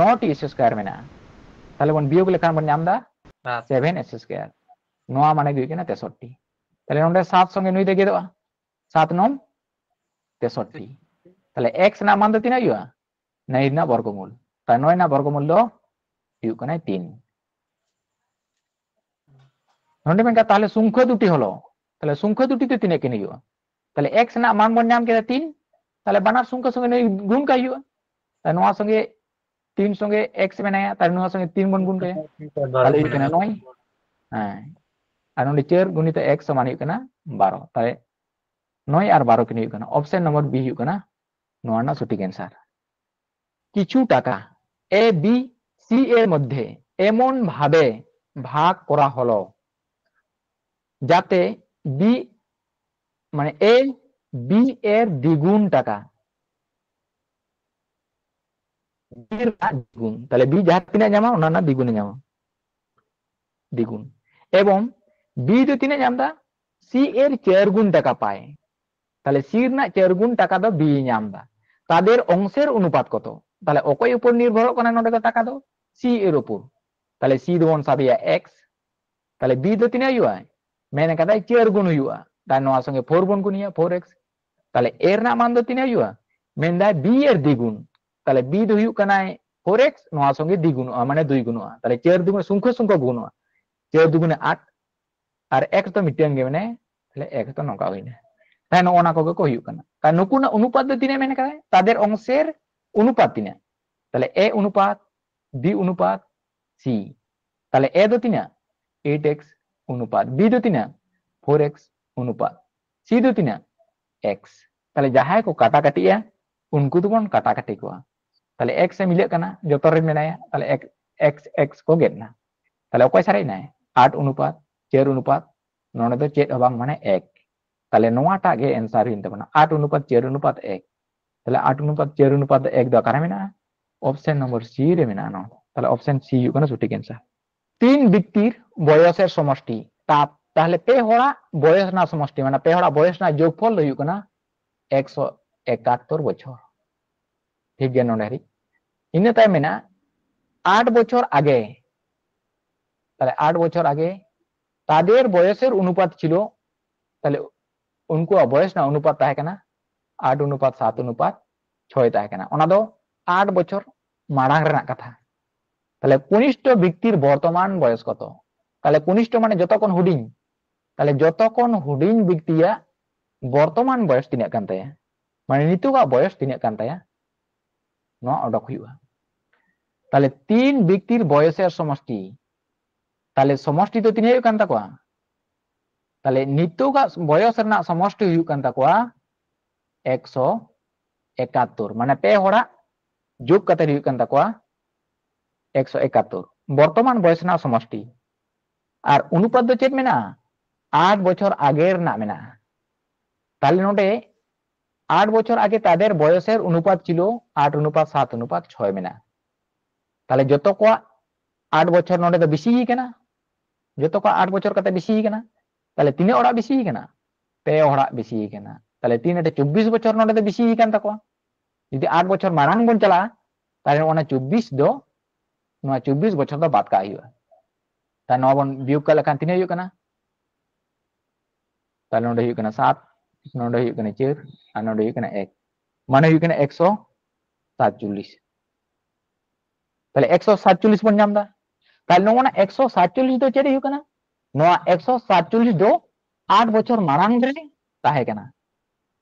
9 ti s square mena তাহলে bon biog lekan bon nyam da 7 s square noa mane hui kana 63 তাহলে nonde 7 songe nui de ge doa 7 9 63 তাহলে x na মান do tina yu 9 na বর্গমূল তাই 9 na বর্গমূল do hui kana 3 nonde menka তাহলে সংখ্যা দুটি হলো তাহলে সংখ্যা দুটিতে 3 কে নিও তাহলে x না মান বন নাম কেদা 3 তাহলে বানার সংখ্যা সঙ্গে গুণ কাই হইবা তাই নোয়া সঙ্গে 3 সঙ্গে x মেনায়া তাই নোয়া সঙ্গে 3 বন গুণ কাই তাহলে হই কেনা 9 হ্যাঁ আর নন্ডে 4 গুণিত x সমান হই কেনা 12 তাই 9 আর 12 কে নিও কেনা অপশন নম্বর বি হই কেনা নোয়া না সঠিক অ্যানসার কিছু টাকা a b c এর মধ্যে এমন ভাবে ভাগ করা হলো যাতে b মানে a b এর দ্বিগুণ টাকা b এর দ্বিগুণ তাহলে b যাহা তিনা জামা ওনা না দ্বিগুণে জামা দ্বিগুণ এবং b do তিনা জামদা c এর 4 গুণ টাকা পায় তাহলে c এর না 4 গুণ টাকা do b জামদা তাদের অংশের অনুপাত কত তাহলে অকয় উপর নির্ভর করে নডে টাকা দাও c এর উপর তাহলে c do বন সাবিয়া x তাহলে b do তিনা ইউয়া মেনে কাদাই 4 গুণ ইউয়া তাই নোয়া সঙ্গে 4 বন গুণিয়া 4x তাহলে এর না মান do tina ইউয়া মেনদা b এর দ্বিগুণ তাহলে b do Hui Kanai 4x নোয়া সঙ্গে দ্বিগুণ মানে 2 গুণ তাহলে 4 দ্বিগুণ সংখ্যা সংখ্যা গুণ 4 দুগুণে 8 আর x তো মিটেন গে মানে তাহলে x তো নকা হইনা তাই নোনা কগে কই হুই কানা তাই নুকু না অনুপাত do tina মেনে কাদাই তাদের অংশের অনুপাত tina তাহলে a অনুপাত b অনুপাত c তাহলে a do tina 8x অনুপাত b do tina 4x অনুপাত c do tina x তাহলে যাহাই ko kata kati ya unku tu bon kata kati ko তাহলে x এ মিলে কানা যত রে মেনায়া তাহলে x x ko get na তাহলে অকয় সারাই নাই 8 অনুপাত 4 অনুপাত ননে তো চেট হবাং মানে 1 তাহলে নোয়াটা গে অ্যানসার হিনতে না 8 অনুপাত 4 অনুপাত 1 তাহলে 8 অনুপাত 4 অনুপাত 1 দা কারা মেনা অপশন নম্বর সি রে মেনা ন তাহলে অপশন সি ইউ কানা সঠিক অ্যানসার তিন ব্যক্তির বয়সের সমষ্টি তাহলে পে হড়া বয়স না সমষ্টি মানে পে হড়া বয়স না যোগফল হইউ কানা 171 বছর ঠিক গেল নডারি ইনে তাই মেনা 8 বছর আগে তাহলে 8 বছর আগে তাদের বয়সের অনুপাত ছিল তাহলে উনকু বয়স না অনুপাত তাহে কানা 8 অনুপাত 7 অনুপাত 6 তাহে কানা ওনা দো 8 বছর মাড়াং রেনা কথা তাহলে কনিষ্ঠ ব্যক্তির বর্তমান বয়স কত তাহলে কনিষ্ঠ মানে যতক্ষণ হুডিং তাহলে যতক্ষণ হুডিং ব্যক্তিয়া বর্তমান বয়স তিনাক কান তায়া মানে নিতুগা বয়স তিনাক কান তায়া নো অডক হুইবা তাহলে তিন ব্যক্তির বয়সের সমষ্টি তাহলে সমষ্টি তো তিনাই কান তাকোয়া তাহলে নিতুগা বয়স রেনা সমষ্টি হুই কান তাকোয়া 171 মানে পে হড়া যোগ কাতে হুই কান তাকোয়া 171 বর্তমান বয়স না সমষ্টি আর অনুপাত do চেত মেনা 8 বছর আগের না মেনা তাহলে নোটে 8 বছর আগে তাদের বয়সের অনুপাত ছিল 8 অনুপাত 7 অনুপাত 6 মেনা তাহলে যত কো 8 বছর নোটে তো বেশি হি কেনা যত কো 8 বছর কাতে বেশি হি কেনা তাহলে তিনে ওড়া বেশি হি কেনা পে ওড়া বেশি হি কেনা তাহলে তিন এটা 24 বছর নোটে তো বেশি হি কান তাকো যদি 8 বছর মারাং বন চালা তাহলে ওনা 24 do নোয়া 24 বছর do বাদ কা হইবা তা নোয়া বন বিয়োগ কা লাকান তিনে হইউ কানা তাহলে নোটে হইউ কানা 7 নোটে হইউ কানা 4 আর নোটে হইউ কানা 1 মানে হইউ কানা 147 তাহলে 147 বন জামদা তাহলে নোনা 147 do চেরি হইউ কানা নোয়া 147 do 8 বছর মারাং রে তাহে কানা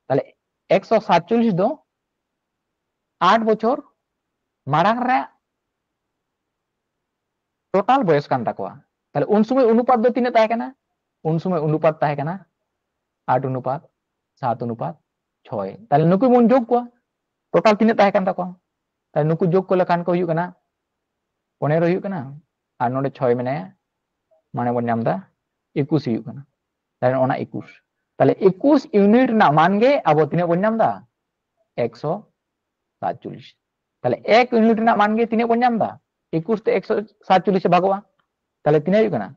তাহলে 147 do 8 বছর মারাং রে টোটাল বয়স কান তাকোয়া তাহলে উন সময় অনুপাত do তিনে তাহে কানা উন সময় অনুপাত তাহে কানা 8 অনুপাত 7 অনুপাত 6 তাহলে নুকু মন যোগ কোয়া টোটাল তিনে তাহে কান তাকোয়া তাহলে নুকু যোগ ko lakan ko হুইউ কানা 15 হুইউ কানা আর নোডে 6 মেনায়া মানে বন নামদা 21 হুইউ কানা তাহলে ওনা 21 তাহলে 21 ইউনিট রᱮᱱᱟᱜ মান গে ᱟᱵᱚ ᱛᱤᱱᱟᱹᱜ ᱵᱚᱱ ᱧᱟᱢ ᱫᱟ 147 তাহলে 1 ইউনিট রᱮᱱᱟᱜ মান গে ᱛᱤᱱᱟᱹᱜ ᱵᱚᱱ ᱧᱟᱢ ᱫᱟ 21 তে 147 এ ভাগᱚᱜᱼᱟ তাহলে ᱛᱤᱱᱟᱹᱜ ᱦᱩᱭᱩᱜ ᱠᱟᱱᱟ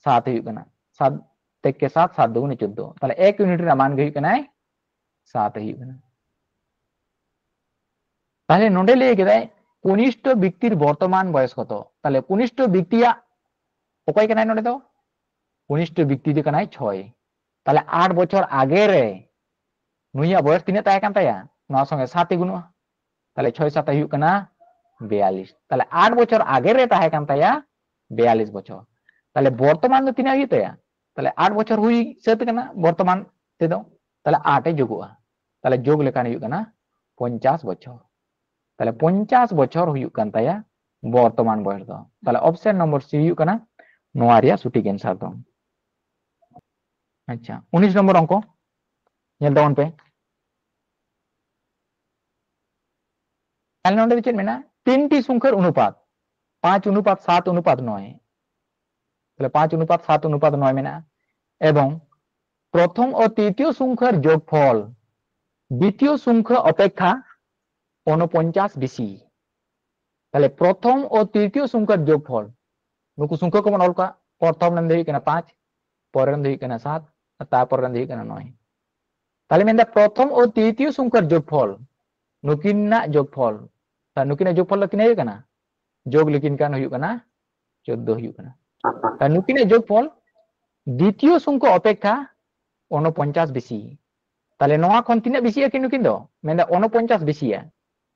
7 ᱦᱩᱭᱩᱜ ᱠᱟᱱᱟ 7 থেকে 7 7 দুগুণে 14 তাহলে 1 ইউনিট রᱮᱱᱟᱜ মান গে ᱦᱩᱭᱩᱜ ᱠᱟᱱᱟ 7 ᱦᱩᱭᱩᱜ ᱠᱟᱱᱟ তাহলে নোডে লিয়ে কেদাই কনিষ্ঠ ব্যক্তির বর্তমান বয়স কত তাহলে কনিষ্ঠ ব্যক্তিয়া অকয় কানাই নোডে তো কনিষ্ঠ ব্যক্তি যে কানাই 6 তাহলে 8 বছর আগে রে নুইয়া বয়স তিনে তাই কান তায়া নোয়া সঙ্গে 7 এ গুণুয়া তাহলে 6 7 হইউক কানা 42 তাহলে 8 বছর আগে রে তাহে কান তায়া 42 বছর তাহলে বর্তমান তো তিনে হইউ তায়া তাহলে 8 বছর হুই সেত কানা বর্তমান তে দাও তাহলে 8 এ যোগুয়া তাহলে যোগ লেখান হইউক কানা 50 বছর তাহলে 50 বছর হইউক কান তায়া বর্তমান বয়স দো তাহলে অপশন নম্বর সি হইউক কানা নোয়া রিয়া সঠিক অ্যানসার দো আচ্ছা 19 নম্বর অঙ্ক ñel tawon pe তাহলে নোডে চেন মেনা তিনটি সংখ্যার অনুপাত 5 অনুপাত 7 অনুপাত 9 তাহলে 5 অনুপাত 7 অনুপাত 9 মেনা এবং প্রথম ও তৃতীয় সংখ্যার যোগফল দ্বিতীয় সংখ্যা অপেক্ষা 49 বেশি তাহলে প্রথম ও তৃতীয় সংখ্যার যোগফল নুকু সংখ্যা কমন অলকা প্রথম নন্দে হই কেনা 5 পরের নন্দে হই কেনা 7 আর তারপর নন্দে হই কেনা 9 তাহলে মেন্দা প্রথম ও তৃতীয় সংখ্যার যোগফল নুকিনা যোগফল তা নুকিনা যোগফল তিনা হই কেনা যোগ লিখিন কান হই কেনা 14 হই কেনা তা নুকিনা যোগফল দ্বিতীয় সংখ্যা অপেক্ষা 49 বেশি তাহলে নোয়া খন তিনা বেশি কি নুকিন দো মেন্দা 49 বেশিয়া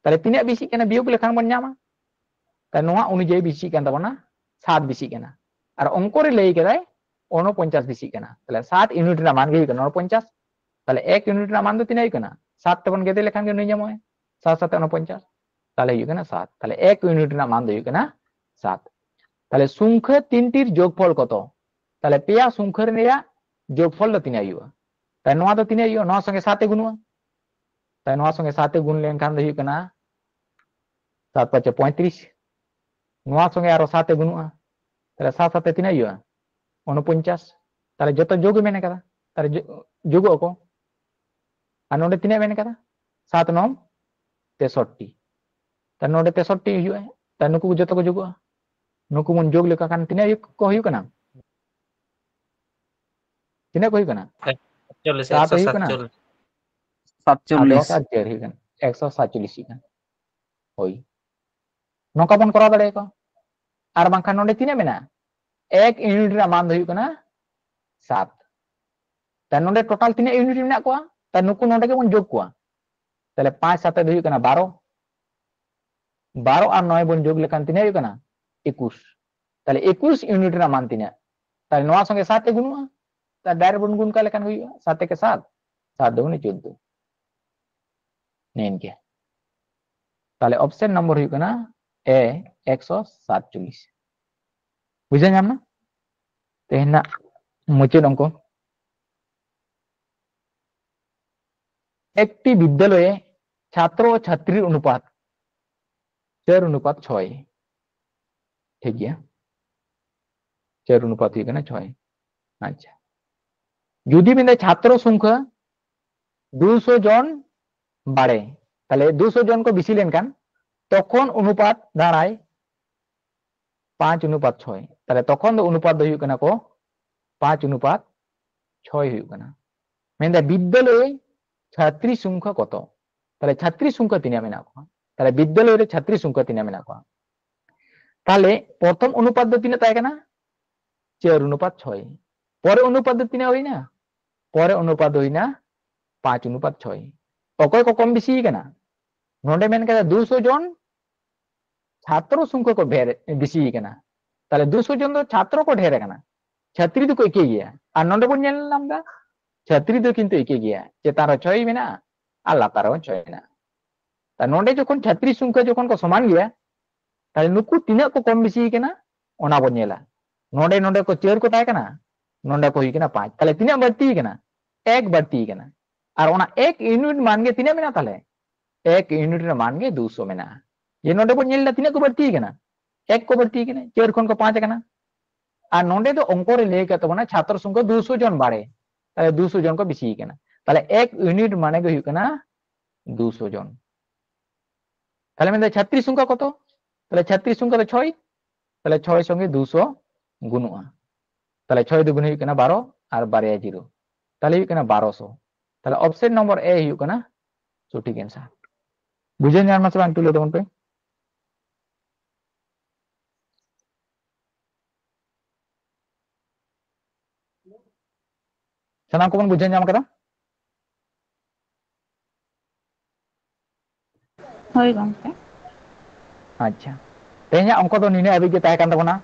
তাহলে তিনা বেশি কেনা বিয়োগ লেখান বন ñama তা নোয়া অনুযায়ী বেশি কেন তাবনা 7 বেশি কেনা আর অঙ্ক রে লই কেদাই 49 বেশি কেনা তাহলে 7 ইউনিট রা মান গই কেনা 49 তাহলে 1 ইউনিট রা মান তো তিনাই কেনা 7 তখন গেদে লেখান গে নই ñamo 7 7 49 তাহলে হই কেনা 7 তাহলে 1 ইউনিট রা মান হই কেনা 7 তাহলে সংখ্যা তিনটির যোগফল কত তাহলে পেয়া সংখ্যার নেয়া যোগফল তো তিনাই হইবা তাই নোয়া তো তিনাই হইবা নোয়া সঙ্গে 7 এ গুণুয়া তাই নোয়া সঙ্গে 7 এ গুণ লেনখান হই কেনা 7 5 35 নোয়া সঙ্গে আরো 7 এ গুণুয়া তাহলে 7 7 তিনাই হইবা 49 তাহলে যত যোগ মেনে কাদা তাহলে যোগ অকো আর নোডে তিনাই মেনে কাদা 7 9 63 তাহলে নোডে 63 হইবা তাই নুকু যত को যোগ নুকু মন যোগ লেখা কান তিনাই को হইউ কানা তিনাই को হইউ কানা 40 7 হইউ কানা 147 47 আর 4 হইউ কানা 147 হইউ কানা হই নকা বন করা দাড়ে को আর বাংখান নোডে তিনাই মেনা 1 ইউনিট রা মান হইউ কানা 7 তাই নোডে টোটাল তিনাই ইউনিট মেনা কোয়া তাই নুকু নোডে কে বন যোগ কোয়া তাহলে 5 7 হইউ কানা 12 12 আর 9 বন যোগ লেখান তিনাই হইউ কানা 21 তাহলে 21 ইউনিট রা মান তিনা তাহলে নোয়া সঙ্গে 7 এ গুণুয়া তা ডাইরেক্ট বন গুণ কা লেখান হইয়া 7 থেকে 7 7 দুগুণে 14 নেন কে তাহলে অপশন নম্বর হইউ কানা এ 147 বুঝে ñam না তেহনা মুচেদ অঙ্ক একটি বিদ্যালয়ে ছাত্র ও ছাত্রীর অনুপাত 4 অনুপাত 6 ঠিক গিয়া 4 অনুপাত হই কানা 6 আচ্ছা যদি মেনে ছাত্র সংখ্যা 200 জন বাড়ে তাহলে 200 জন को বেশি লেনকান তখন অনুপাত দাঁড়ায় 5 অনুপাত 6 তাহলে তখন অনুপাত হইউ কানা को 5 অনুপাত 6 হইউ কানা মেন্দা বিদ্যালয়ে ছাত্রী সংখ্যা কত তাহলে ছাত্রী সংখ্যা তিনা মেনা को তাহলে বিদ্যালয়ে ছাত্রী সংখ্যা তিনা মেনা को তাহলে প্রথম অনুপাত তিনা তাই কানা 4 অনুপাত 6 পরে অনুপাত তিনা হই না পরে অনুপাত হই না 5 অনুপাত 6 অকয় को কম বেশি কানা নোডে মেন কাদা 200 জন ছাত্র সংখ্যা को বেশি কানা তাহলে 200 জন তো ছাত্র को ঢের কানা ছাত্রী তো একে গিয়া আর নোডে বন ñelলাম দা ছাত্রী তো কিন্তু একে গিয়া যে তার 6 মেনা আর লাতারও 6 না তা নোডে যখন ছাত্রী সংখ্যা যখন को সমান গিয়া তাহলে নুকু তিনা को কম বেশি কানা ওনা বন ñela নোডে নোডে को 4 को তাই কানা নোডে को হই কানা 5 তাহলে তিনা বাড়তি কানা 1 বাড়তি কানা আর ওনা 1 ইউনিট মান গে তিনা মেনা তাহলে 1 ইউনিট রে মান গে 200 মেনা ये নোডে বন ñelলা তিনা को বাড়তি কানা 1 को বাড়তি কানা 4 খন को 5 কানা আর নোডে তো অঙ্ক রে লেই কা তো ছাত্র সংখ্যা 200 জন বাড়ে তাহলে 200 জন को বেশি কেনা তাহলে 1 ইউনিট মানে কি হুᱭᱩᱜ ᱠᱟᱱᱟ 200 জন তাহলে মানে ছাত্রী সংখ্যা কত তাহলে ছাত্রী সংখ্যা তো 6 তাহলে 6 সঙ্গে 200 গুণুয়া তাহলে 6 দুগুণ হুᱭᱩᱜ ᱠᱟᱱᱟ 12 আর 12 0 তাহলে হুᱭᱩᱜ ᱠᱟᱱᱟ 1200 তাহলে অপশন নম্বর এ হুᱭᱩᱜ ᱠᱟᱱᱟ সঠিক অ্যানসার বুঝে নিন আমার সবাই একটু লে তখন পে সানাম কোন বুঝে নিন আমাকে ᱦᱳᱭ ᱜᱚᱝᱠᱮ ᱟᱪᱪᱷᱟ ᱛᱮᱦᱮᱧᱟᱜ ᱚᱝᱠᱚ ᱫᱚ ᱱᱤᱱᱟᱹᱜ ᱦᱟᱹᱵᱤᱡ ᱜᱮ ᱛᱟᱦᱮᱸ ᱠᱟᱱ ᱛᱟᱵᱚᱱᱟ